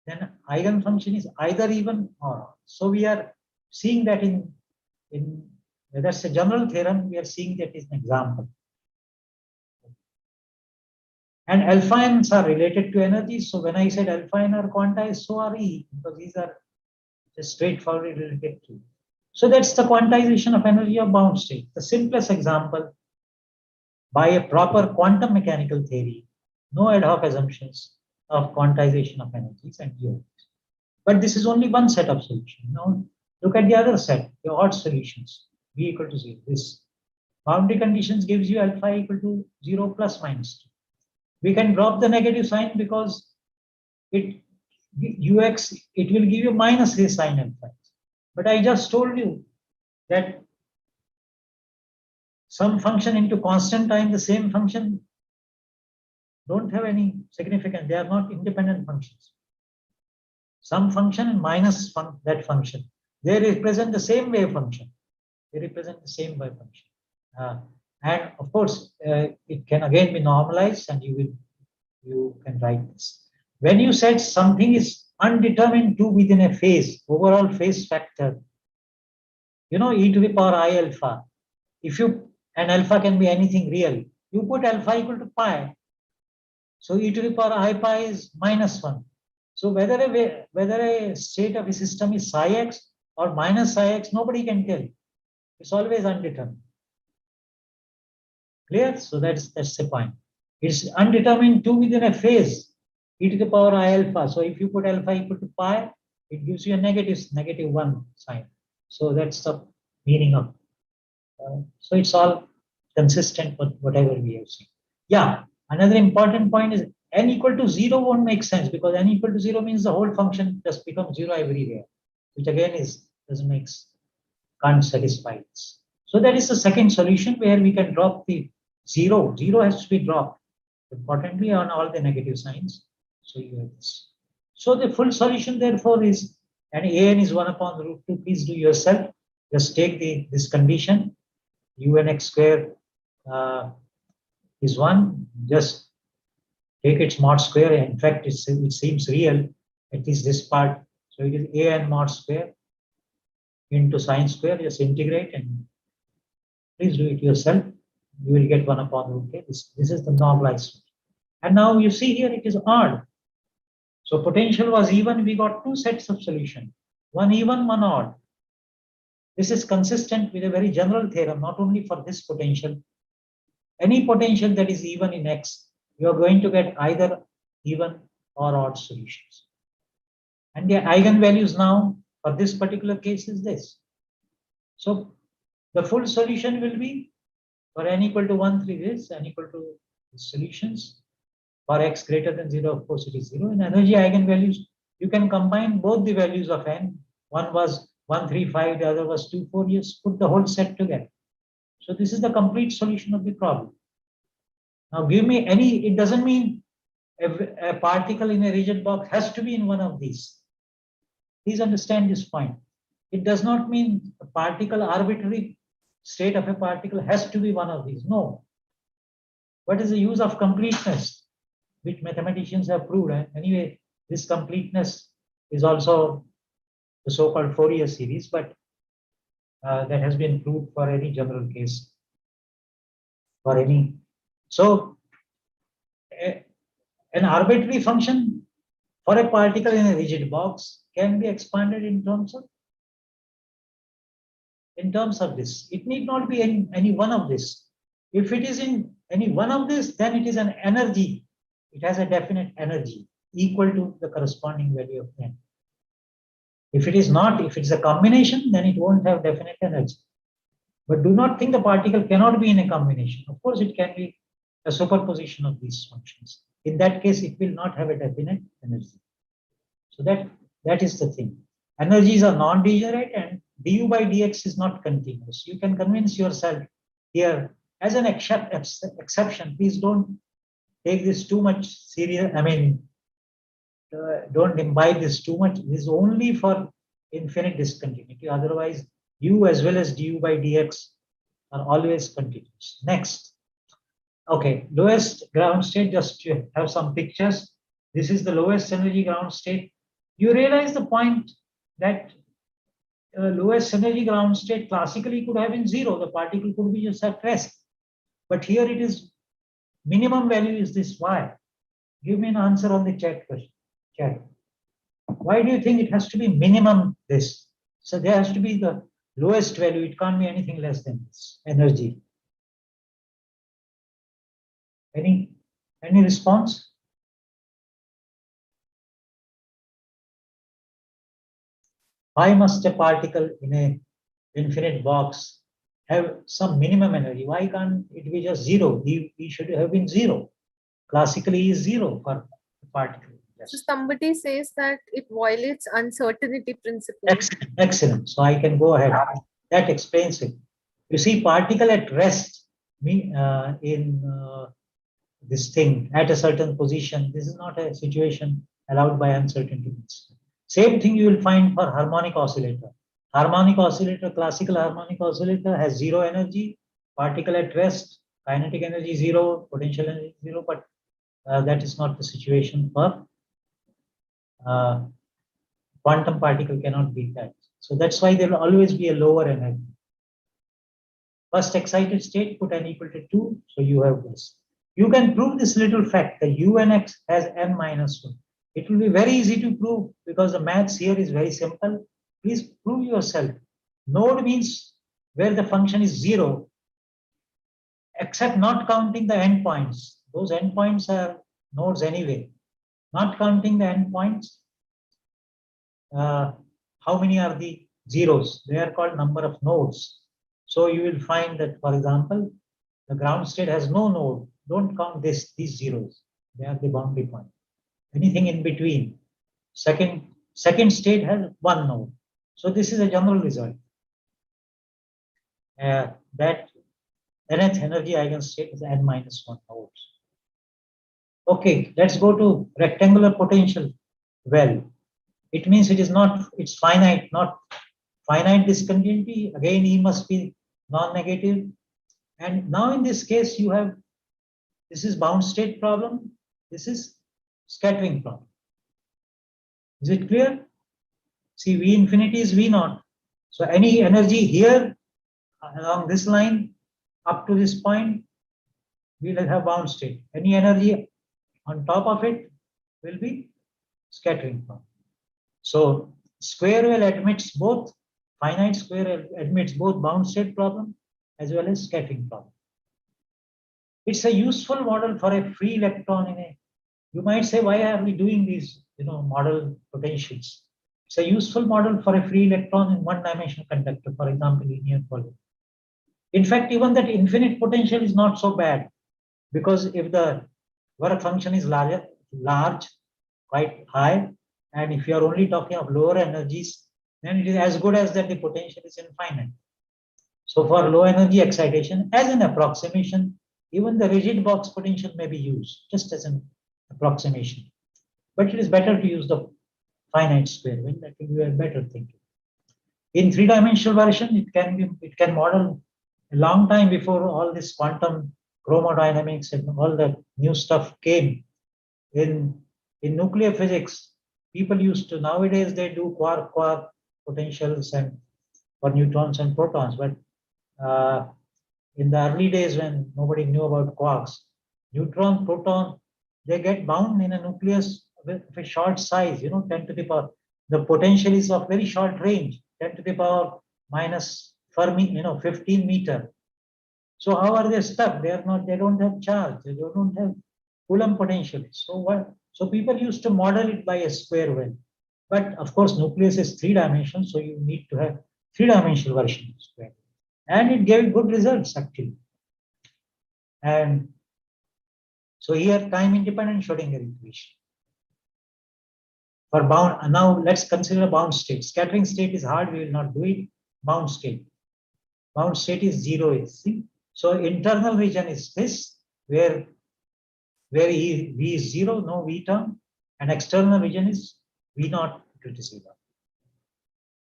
then eigenfunction is either even or odd. So we are seeing that in that's a general theorem. We are seeing that is an example. And alpha n's are related to energy. So when I said alpha n are quantized, so are E, because these are just straightforwardly related to. So that's the quantization of energy of bound state. The simplest example by a proper quantum mechanical theory, no ad hoc assumptions of quantization of energies and UOs. But this is only one set of solutions. Now look at the other set, the odd solutions. V equal to 0. This boundary conditions gives you alpha equal to 0 plus minus 2. We can drop the negative sign because it ux it will give you minus a sin alpha. But I just told you that some function into constant time, the same function don't have any significance. They are not independent functions. Some function and minus that function, they represent the same wave function. They represent the same wave function. And of course, it can again be normalized, and you can write this. When you said something is undetermined 2 within a phase, overall phase factor, you know, e to the power I alpha. If you, and alpha can be anything real, you put alpha equal to pi. So e to the power I pi is minus 1. So whether a state of a system is psi x or minus psi x, nobody can tell. It's always undetermined. Clear? So that's the point. It's undetermined 2 within a phase, e to the power I alpha. So if you put alpha equal to pi, it gives you a negative 1 sign. So that's the meaning of. So it's all consistent with whatever we have seen. Yeah. Another important point is n equal to 0 won't make sense, because n equal to 0 means the whole function just becomes 0 everywhere, which again can't satisfy this. So that is the second solution where we can drop the 0. 0 has to be dropped importantly on all the negative signs. So you have this. So the full solution therefore is, and an is 1 upon root 2. Please do yourself. Just take this condition. Un(x) square is 1. Just take its mod square. In fact, it seems real, at least this part. So it is an mod square into sine square. Just integrate, and please do it yourself. You will get 1 upon root k. This is the normalized. And now you see here it is odd. So potential was even. We got 2 sets of solution. One even, one odd. This is consistent with a very general theorem, not only for this potential. Any potential that is even in x, you are going to get either even or odd solutions. And the eigenvalues now for this particular case is this. So the full solution will be for n equal to 1, 3 this, n equal to solutions. For x greater than 0, of course, it is 0. In energy eigenvalues, you can combine both the values of n. One was 1, 3, 5, the other was 2, 4. You put the whole set together. So this is the complete solution of the problem. Now give me any, it doesn't mean a particle in a rigid box has to be in one of these. Please understand this point. It does not mean a particle, arbitrary state of a particle has to be one of these. No. What is the use of completeness, which mathematicians have proved? And anyway, this completeness is also the so-called Fourier series, but that has been proved for any general case. For any, so an arbitrary function for a particle in a rigid box can be expanded in terms of this. It need not be any one of this. If it is in any one of this, then it is an energy. It has a definite energy equal to the corresponding value of n. If it is not, if it's a combination, then it won't have definite energy. But do not think the particle cannot be in a combination. Of course, it can be a superposition of these functions. In that case, it will not have a definite energy. So that is the thing. Energies are non-degenerate and du by dx is not continuous. You can convince yourself here as an exception. Please don't take this too much serious. I mean, don't imbibe this too much. This is only for infinite discontinuity. Otherwise, u as well as du by dx are always continuous. Next. Okay, lowest ground state, just to have some pictures. This is the lowest energy ground state. You realize the point that lowest energy ground state classically could have been 0. The particle could be just at rest. But here it is, minimum value is this y. Give me an answer on the chat question. Chat. Why do you think it has to be minimum this? So there has to be the lowest value. It can't be anything less than this energy. Any response? Why must a particle in a infinite box have some minimum energy? Why can't it be just 0? He should have been 0. Classically is 0 for the particle. Yes. So somebody says that it violates uncertainty principle. Excellent. So I can go ahead. That explains it. You see, particle at rest in this thing at a certain position. This is not a situation allowed by uncertainty principle. Same thing you will find for harmonic oscillator. Harmonic oscillator, classical harmonic oscillator has 0 energy, particle at rest, kinetic energy 0, potential energy 0, but that is not the situation for quantum particle cannot be that. So that's why there will always be a lower energy. First excited state, put n equal to 2, so you have this. You can prove this little fact that unx has n minus 1. It will be very easy to prove because the maths here is very simple. Please prove yourself. Node means where the function is 0, except not counting the endpoints. Those endpoints are nodes anyway. Not counting the endpoints, how many are the zeros? They are called number of nodes. So you will find that, for example, the ground state has no node. Don't count these zeros. They are the boundary point. Anything in between. Second state has 1 node. So this is a general result. That nth energy eigenstate is n minus 1 nodes. Okay, let's go to rectangular potential. Well, it means it is not, it's finite, not finite discontinuity. Again, E must be non-negative. And now in this case, you have, this is bound state problem. This is scattering problem. Is it clear? See, V infinity is V naught. So any energy here along this line up to this point, we will have bound state. Any energy on top of it will be scattering problem. So square well admits both, finite square admits both bound state problem as well as scattering problem. It's a useful model for a free electron in a, you might say, why are we doing these, model potentials? It's a useful model for a free electron in one-dimensional conductor, for example, linear volume. In fact, even that infinite potential is not so bad, because if the work function is large, quite high, and if you are only talking of lower energies, then it is as good as that the potential is infinite. So for low energy excitation, as an approximation, even the rigid box potential may be used just as an approximation. But it is better to use the finite square well. That will be a better thinking. In three-dimensional version, it can model a long time before all this quantum chromodynamics and all the new stuff came. In nuclear physics, people used to, nowadays they do quark potentials and for neutrons and protons, but in the early days when nobody knew about quarks, neutron, proton, they get bound in a nucleus with a short size, 10 to the power. The potential is of very short range, 10 to the power minus Fermi, 15 meter. So how are they stuck? They are not, they don't have charge, they don't have Coulomb potential. So what? So people used to model it by a square well. But of course, nucleus is 3 dimensions, so you need to have 3-dimensional version of square. And it gave good results actually. And so here time independent Schrodinger equation. For bound, now let's consider a bound state. Scattering state is hard, we will not do it. Bound state. Bound state is 0. See? So internal region is this, where V is 0, no V term, and external region is V naught equal to 0.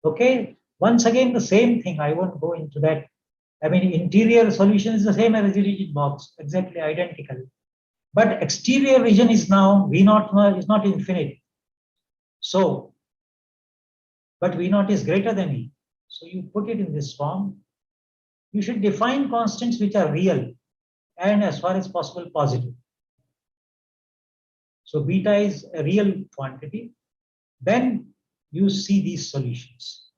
Okay, once again the same thing. I won't go into that. I mean, interior solution is the same as a rigid box, exactly identical. But exterior region is now V naught is not infinite. So, but V naught is greater than E. So you put it in this form. You should define constants which are real and as far as possible positive. So beta is a real quantity. Then you see these solutions.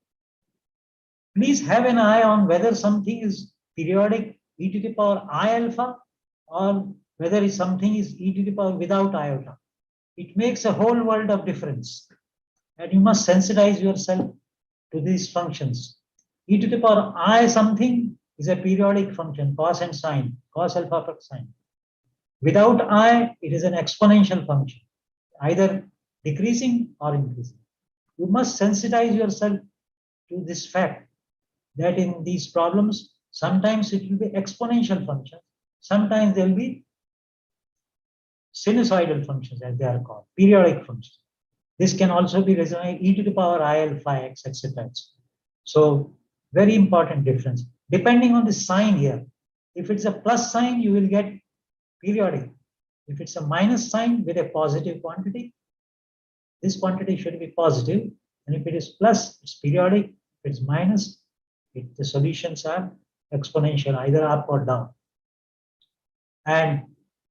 Please have an eye on whether something is periodic e to the power I alpha or whether something is e to the power without iota. It makes a whole world of difference. And you must sensitize yourself to these functions. E to the power I something is a periodic function, cos and sine, cos alpha plus sine. Without I, it is an exponential function, either decreasing or increasing. You must sensitize yourself to this fact that in these problems, sometimes it will be exponential functions, sometimes there will be sinusoidal functions, as they are called, periodic functions. This can also be written e to the power I alpha x, etc. So, very important difference. Depending on the sign here, if it's a plus sign, you will get periodic. If it's a minus sign with a positive quantity, this quantity should be positive. And if it is plus, it's periodic. If it's minus, the solutions are exponential, either up or down. And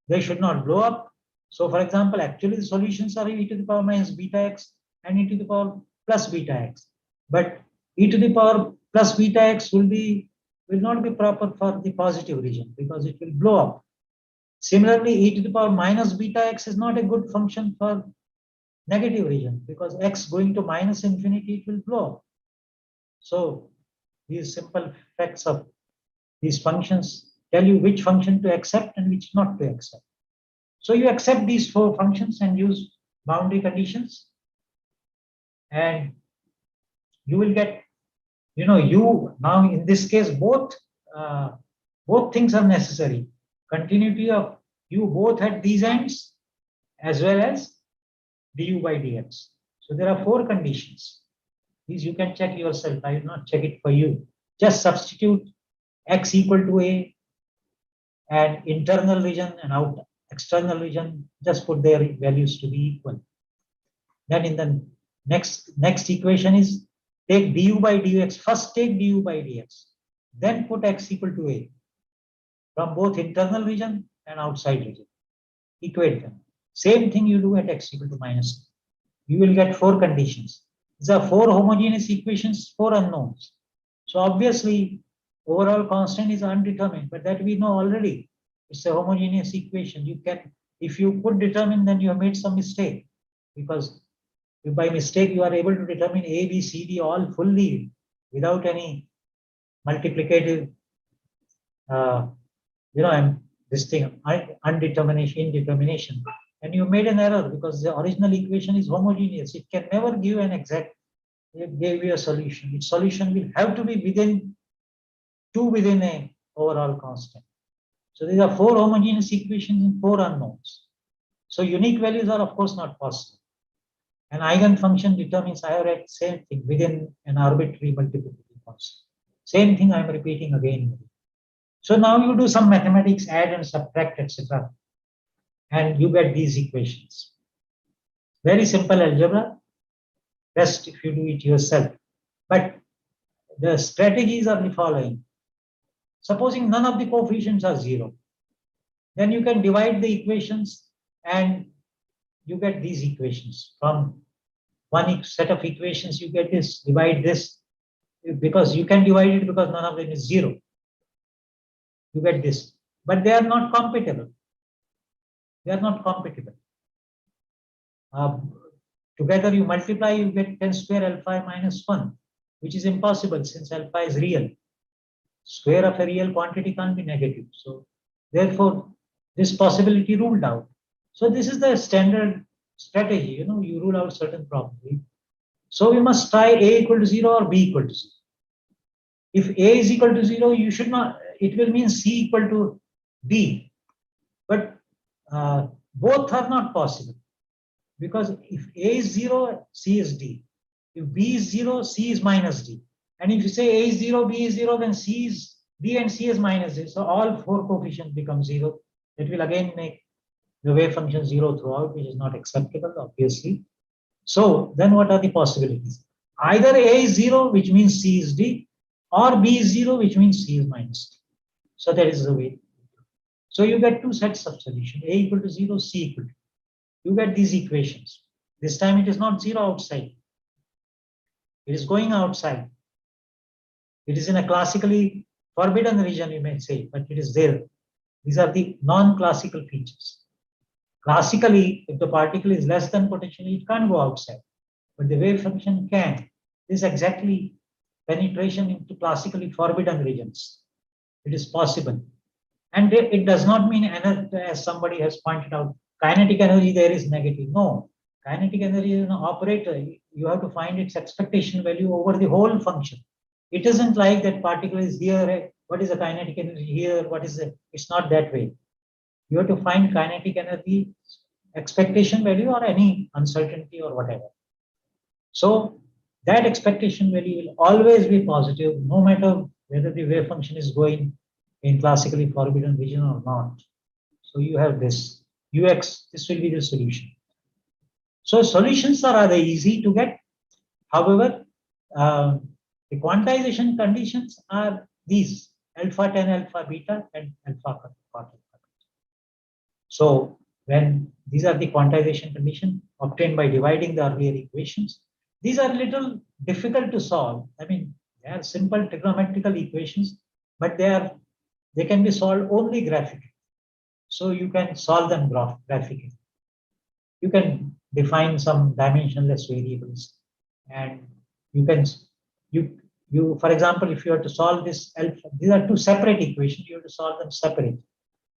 they should not blow up. So for example, actually the solutions are e to the power minus beta x and e to the power plus beta x. But e to the power plus beta x will not be proper for the positive region because it will blow up. Similarly, e to the power minus beta x is not a good function for negative region because x going to minus infinity, it will blow up. So these simple facts of these functions tell you which function to accept and which not to accept. So you accept these 4 functions and use boundary conditions, and you will get, you now in this case both things are necessary. Continuity of you both at these ends as well as du by dx. So there are 4 conditions. These you can check yourself. I will not check it for you. Just substitute x equal to a and internal region and external region. Just put their values to be equal. Then in the next equation is take du by dx. First take du by dx. Then put x equal to a from both internal region and outside region. Equate them. Same thing you do at x equal to minus. You will get 4 conditions. These are 4 homogeneous equations, 4 unknowns. So obviously, overall constant is undetermined, but that we know already. It's a homogeneous equation. You can, if you could determine, then you have made some mistake because if by mistake you are able to determine A, B, C, D all fully without any multiplicative, this thing, indetermination. And you made an error because the original equation is homogeneous. It can never give an exact, it gave you a solution. Its solution will have to be within a overall constant. So these are 4 homogeneous equations and 4 unknowns. So unique values are of course not possible. An eigenfunction determines either at same thing within an arbitrary multiplicity constant. Same thing I'm repeating again. So now you do some mathematics, add and subtract, etc. And you get these equations. Very simple algebra. Best if you do it yourself. But the strategies are the following. Supposing none of the coefficients are 0, then you can divide the equations and you get these equations. From one set of equations, you get this, divide this, because you can divide it because none of them is 0. You get this, but they are not compatible. They are not compatible. Together you multiply, you get 10 square alpha minus 1, which is impossible since alpha is real. Square of a real quantity can't be negative. So therefore, this possibility ruled out. So this is the standard strategy. You rule out certain probability. So we must try A equal to 0 or B equal to 0. If A is equal to 0, you should not, it will mean C equal to D. But both are not possible. Because if A is 0, C is D. If B is 0, C is minus D. And if you say A is 0, B is 0, then C is D and C is minus D. So all 4 coefficients become 0. That will again make the wave function 0 throughout, which is not acceptable, obviously. So then what are the possibilities? Either A is 0, which means C is D, or B is 0, which means C is minus D. So that is the way. So you get 2 sets of solution, A equal to 0, C equal to 0. You get these equations. This time it is not 0 outside. It is going outside. It is in a classically forbidden region, you may say, but it is there. These are the non-classical features. Classically, if the particle is less than potentially, it can't go outside. But the wave function can. This is exactly penetration into classically forbidden regions. It is possible. And it does not mean, as somebody has pointed out, kinetic energy there is negative. No, kinetic energy is an operator. You have to find its expectation value over the whole function. It isn't like that particle is here. What is the kinetic energy here? What is it? It's not that way. You have to find kinetic energy expectation value or any uncertainty or whatever. So that expectation value will always be positive, no matter whether the wave function is going in classically forbidden region or not. So you have this UX, this will be the solution. So solutions are rather easy to get. However, the quantization conditions are these: alpha 10, alpha beta, and alpha quarter. So when these are the quantization conditions obtained by dividing the earlier equations, these are little difficult to solve. I mean, they are simple trigonometrical equations, but they can be solved only graphically. So you can solve them graphically. You can define some dimensionless variables, and you can for example, if you have to solve this alpha, these are 2 separate equations. You have to solve them separately.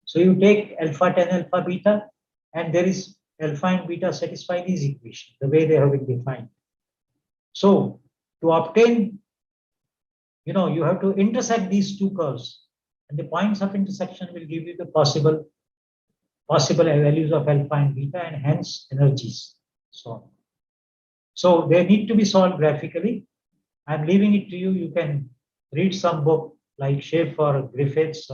So you take alpha 10, alpha beta, and there is alpha and beta satisfy these equations the way they have been defined. So to obtain, you have to intersect these 2 curves, and the points of intersection will give you the possible values of alpha and beta, and hence energies. So they need to be solved graphically. I'm leaving it to you. You can read some book like Schaefer or Griffiths.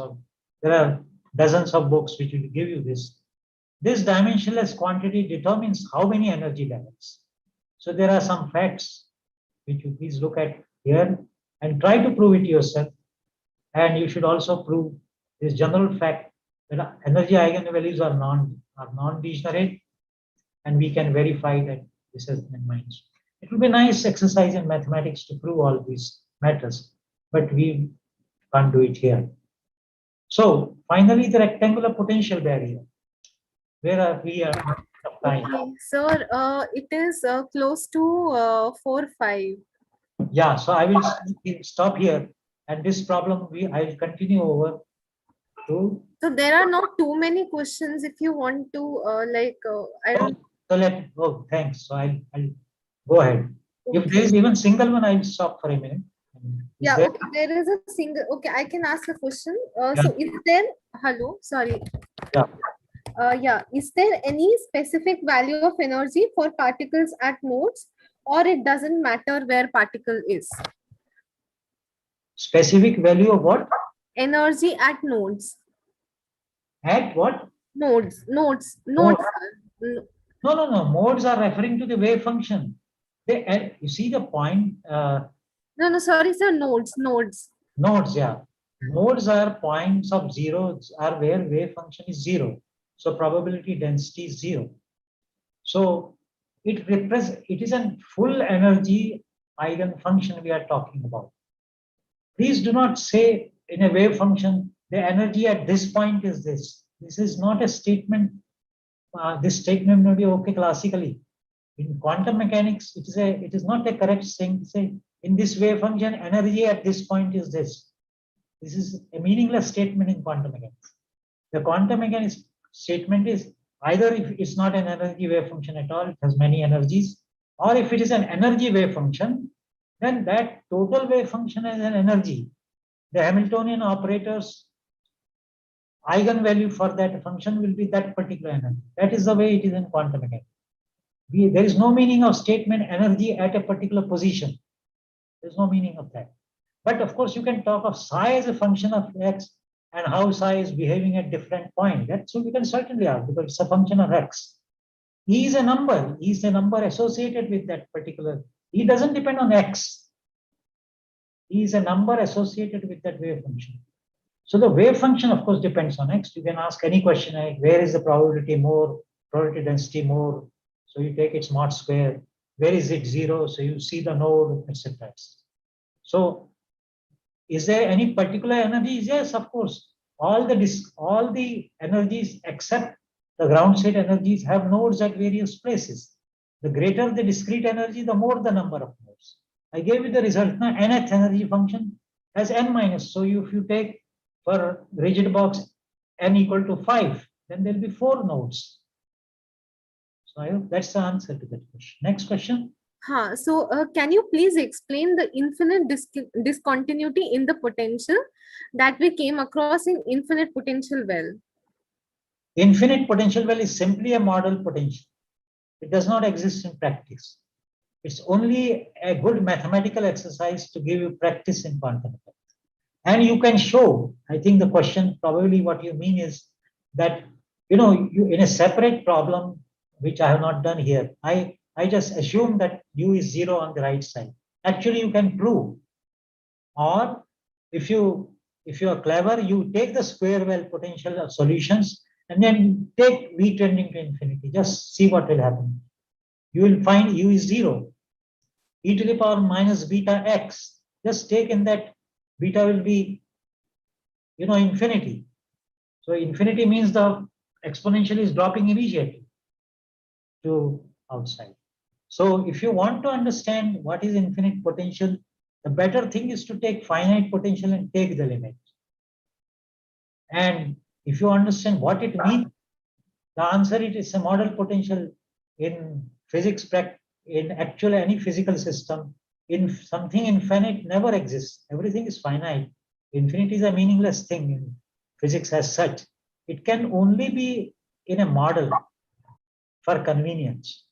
There are dozens of books which will give you this. This dimensionless quantity determines how many energy levels. So there are some facts which you please look at here and try to prove it yourself. And you should also prove this general fact that energy eigenvalues are non-degenerate, and we can verify that this has been mined. It will be a nice exercise in mathematics to prove all these matters, but we can't do it here. So finally, the rectangular potential barrier. Where are we applying? Okay, sir, it is close to 4, 5. Yeah, so I will stop here, and this problem I will continue over to. So there are not too many questions. If you want to, I don't. So thanks. So I'll go ahead. If there is even single one, I'll stop for a minute. Yeah, okay, there is a single. Okay, I can ask a question. So is there? Hello, sorry. Yeah. Is there any specific value of energy for particles at nodes, or it doesn't matter where particle is? Specific value of what? Energy at nodes. At what? Nodes. No. Modes are referring to the wave function. You see the point? No, sorry, sir. Nodes. Nodes, yeah. Nodes are points of zeros, are where wave function is 0. So probability density is 0. So it is a full energy eigenfunction we are talking about. Please do not say in a wave function the energy at this point is this. This is not a statement. This statement may be okay classically. In quantum mechanics, it is not a correct thing to say in this wave function, energy at this point is this. This is a meaningless statement in quantum mechanics. The quantum mechanics statement is either if it's not an energy wave function at all, it has many energies, or if it is an energy wave function, then that total wave function is an energy. The Hamiltonian operator's eigenvalue for that function will be that particular energy. That is the way it is in quantum mechanics. There is no meaning of statement energy at a particular position. There's no meaning of that. But of course, you can talk of psi as a function of x and how psi is behaving at different points. That's what we can certainly ask because it's a function of x. E is a number. E is a number associated with that particular. E doesn't depend on x. E is a number associated with that wave function. So the wave function, of course, depends on x. You can ask any question like where is the probability more, probability density more. So you take its mod square. Where is it 0? So you see the node, etc. So is there any particular energies? Yes, of course. All the energies except the ground state energies have nodes at various places. The greater the discrete energy, the more the number of nodes. I gave you the result. Now, nth energy function has n minus. So if you take for rigid box n equal to 5, then there'll be 4 nodes. So I hope that's the answer to that question. Next question. So can you please explain the infinite discontinuity in the potential that we came across in infinite potential well? Infinite potential well is simply a model potential. It does not exist in practice. It's only a good mathematical exercise to give you practice in quantum mechanics. And you can show, I think the question probably what you mean is that, you in a separate problem, which I have not done here, I just assume that u is 0 on the right side. Actually, you can prove. Or if you are clever, you take the square well potential of solutions and then take v tending to infinity. Just see what will happen. You will find u is 0. E to the power minus beta x. Just take in that beta will be, infinity. So infinity means the exponential is dropping immediately to outside. So if you want to understand what is infinite potential, the better thing is to take finite potential and take the limit. And if you understand what it means, the answer it is a model potential in physics, in actual any physical system. In something infinite never exists. Everything is finite. Infinity is a meaningless thing in physics as such. It can only be in a model for convenience.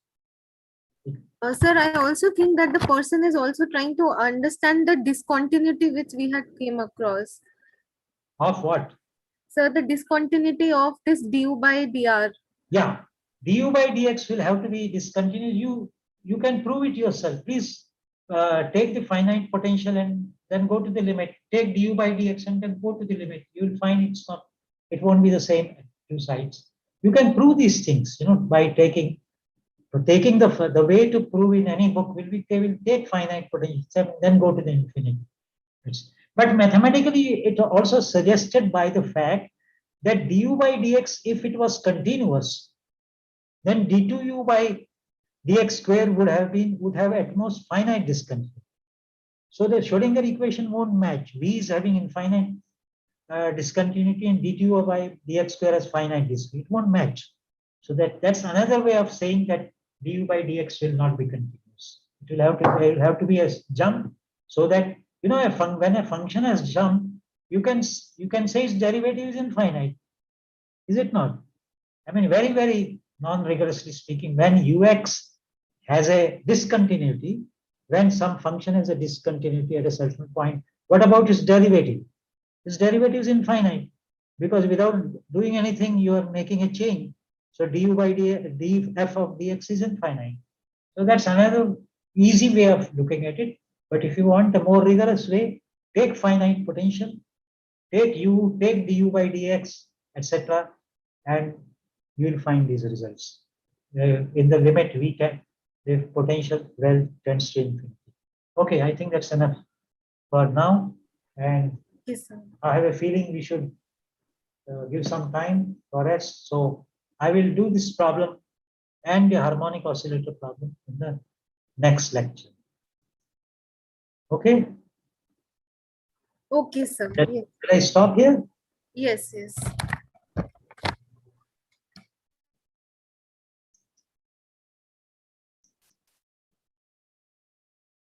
Sir, I also think that the person is also trying to understand the discontinuity which we had came across. Of what? Sir, the discontinuity of this du by dr. Yeah, du by dx will have to be discontinuous. You can prove it yourself. Please take the finite potential and then go to the limit. Take du by dx and then go to the limit. You will find it won't be the same at two sides. You can prove these things, by taking the way to prove in any book will be they will take finite potential then go to the infinity. But mathematically, it also suggested by the fact that du by dx, if it was continuous, then d2u by dx square would have at most finite discontinuity. So the Schrodinger equation won't match. V is having infinite discontinuity and d2u by dx square has finite discontinuity. It won't match. So that's another way of saying that du by dx will not be continuous. There will have to be a jump so that when a function has jumped, you can say its derivative is infinite. Is it not? I mean, very, very non-rigorously speaking, when ux has a discontinuity, when some function has a discontinuity at a certain point, what about its derivative? Its derivative is infinite because without doing anything, you are making a change. So du by df of dx is infinite. So that's another easy way of looking at it. But if you want a more rigorous way, take finite potential, take du by dx, etc., and you will find these results. In the limit the potential well tends to infinity. Okay, I think that's enough for now. And Yes, sir. I have a feeling we should give some time for rest. So I will do this problem and the harmonic oscillator problem in the next lecture. Okay, Okay, sir. Should Yes, I stop here? yes.